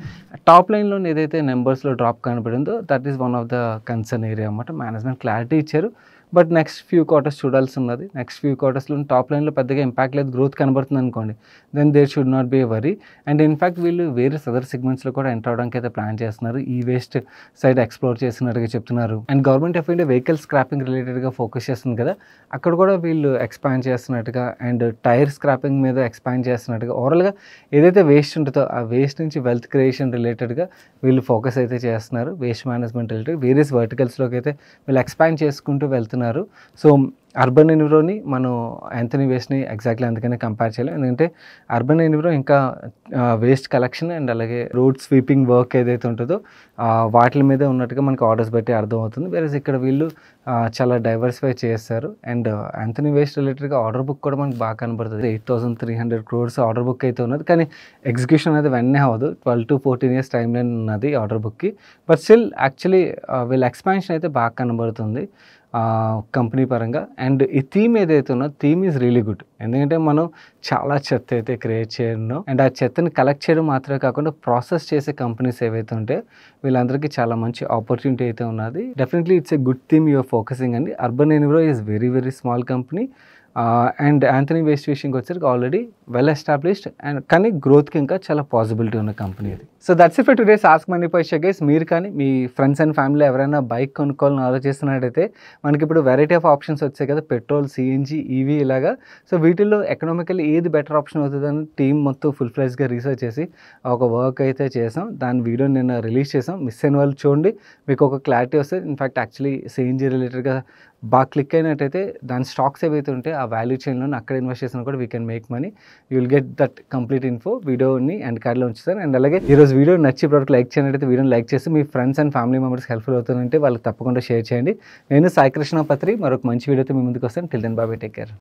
టాప్ లైన్లో ఏదైతే నెంబర్స్లో డ్రాప్ కనబడిందో that is one of the concern area అన్నమాట. మేనేజ్మెంట్ క్లారిటీ ఇచ్చారు, బట్ నెక్స్ట్ ఫ్యూ క్వార్టర్స్ చూడాల్సి ఉన్నది. నెక్స్ట్ ఫ్యూ క్వార్టర్స్లో టాప్ లైన్లో పెద్దగా ఇంపాక్ట్ లేదు, గ్రోత్ కనబడుతుంది అనుకోండి, then there should not be a worry. And in fact వీళ్ళు వేరే అదర్ సెగ్మెంట్స్లో కూడా ఎంటర్ అవడానికి అయితే ప్లాన్ చేస్తున్నారు, ఈ వేస్ట్ సైడ్ ఎక్స్ప్లోర్ చేసినట్టుగా చెప్తున్నారు. And government of India vehicle scrapping రిలేటెడ్గా ఫోకస్ చేస్తుంది కదా, అక్కడ కూడా వీళ్ళు ఎక్స్పాండ్ చేస్తున్నట్టుగా అండ్ టైర్ స్క్రాపింగ్ మీద ఎక్స్పాండ్ చేస్తున్నట్టుగా ఓవరాల్గా ఏదైతే వేస్ట్ ఉంటుందో ఆ వేస్ట్ నుంచి వెల్త్ క్రియేషన్ రిలేటెడ్గా వీళ్ళు ఫోకస్ అయితే చేస్తున్నారు. వేస్ట్ మేనేజ్మెంట్ రిలేటెడ్ వేరియస్ వర్టికల్స్లోకి అయితే వీళ్ళు ఎక్స్పాండ్ చేసుకుంటూ వెళ్తున్నారు. సో అర్బన్ ఎన్విరోని మనం యాంథనీ వేస్ట్ని ఎగ్జాక్ట్లీ అందుకనే కంపేర్ చేయలేం, ఎందుకంటే అర్బన్ ఎన్విరో ఇంకా వేస్ట్ కలెక్షన్ అండ్ అలాగే రోడ్ స్వీపింగ్ వర్క్ ఏదైతే ఉంటుందో వాటి మీదే ఉన్నట్టుగా మనకు ఆర్డర్స్ బట్టి అర్థమవుతుంది. వేరేస్ ఇక్కడ వీళ్ళు చాలా డైవర్సిఫై చేస్తారు. అండ్ యాంథనీ వేస్ట్ రిలేటెడ్గా ఆర్డర్ బుక్ కూడా మనకు బాగా కనబడుతుంది. 8,300 crores ఆర్డర్ బుక్ అయితే ఉన్నది, కానీ ఎగ్జిక్యూషన్ అనేది వెంటనే అవ్వదు, 12 to 14 years టైం లైన్ ఉన్నది ఆర్డర్ బుక్కి. బట్ స్టిల్ యాక్చువల్లీ వీళ్ళ ఎక్స్పాన్షన్ అయితే బాగా కనబడుతుంది కంపెనీ పరంగా. అండ్ ఈ థీమ్ ఏదైతే ఉన్నదో థీమ్ ఈజ్ రియలీ గుడ్, ఎందుకంటే మనం చాలా చెత్త అయితే క్రియేట్ చేయడం అండ్ ఆ చెత్తని కలెక్ట్ చేయడం మాత్రమే కాకుండా ప్రాసెస్ చేసే కంపెనీస్ ఏవైతే ఉంటే వీళ్ళందరికీ చాలా మంచి ఆపర్చునిటీ అయితే ఉన్నది. Definitely it's a good theme you're focusing అండి. Urban enviro is very very small company. And Antony waste విషయంకి వచ్చేసరికి ఆల్రెడీ వెల్ ఎస్టాబ్లిష్డ్ అండ్ కానీ గ్రోత్కి ఇంకా చాలా పాసిబిలిటీ ఉన్న కంపెనీ ఇది. So that's it for today's ask money Paisa guys. మీరు కానీ మీ ఫ్రెండ్స్ అండ్ ఫ్యామిలీ ఎవరైనా బైక్ కొనుక్కోవాలని ఆలోచిస్తున్నట్టయితే మనకి ఇప్పుడు వెరైటీ ఆఫ్ ఆప్షన్స్ వచ్చాయి కదా, పెట్రోల్, సిఎన్జి, ఈవీ ఇలాగా. సో వీటిల్లో ఎకనామికల్లీ ఏది బెటర్ ఆప్షన్ అవుతుందని టీమ్ మొత్తం ఫుల్ ఫ్లెజ్గా రీసెర్చ్ చేసి ఒక వర్క్ అయితే చేసాం. దాని వీడియో నిన్న రిలీజ్ చేసాం, మిస్ అయిన వాళ్ళు చూడండి, మీకు ఒక క్లారిటీ వస్తుంది. ఇన్ఫ్యాక్ట్ యాక్చువల్లీ సిఎన్జి రిలేటెడ్గా బాగా క్లిక్ అయినట్టయితే దాని స్టాక్స్ ఏవైతే ఉంటే ఆ వాల్యూ చైన్లో అక్కడ ఇన్వెస్ట్ చేసినా కూడా we can make money. You will get that complete info వీడియోని అండ్ కార్డ్లో ఉంచుతాను. అండ్ అలాగే ఈరోజు వీడియో నచ్చి ప్రోడక్ట్ లైక్ చేయనట్టయితే వీడియోని లైక్ చేసి మీ friends and family members helpful అవుతుందంటే వాళ్ళకి తప్పకుండా షేర్ చేయండి. నేను సాయి కృష్ణ పత్రి మరొక మంచి వీడియోతో మీ ముందుకు వస్తాను. Till then bye, take care.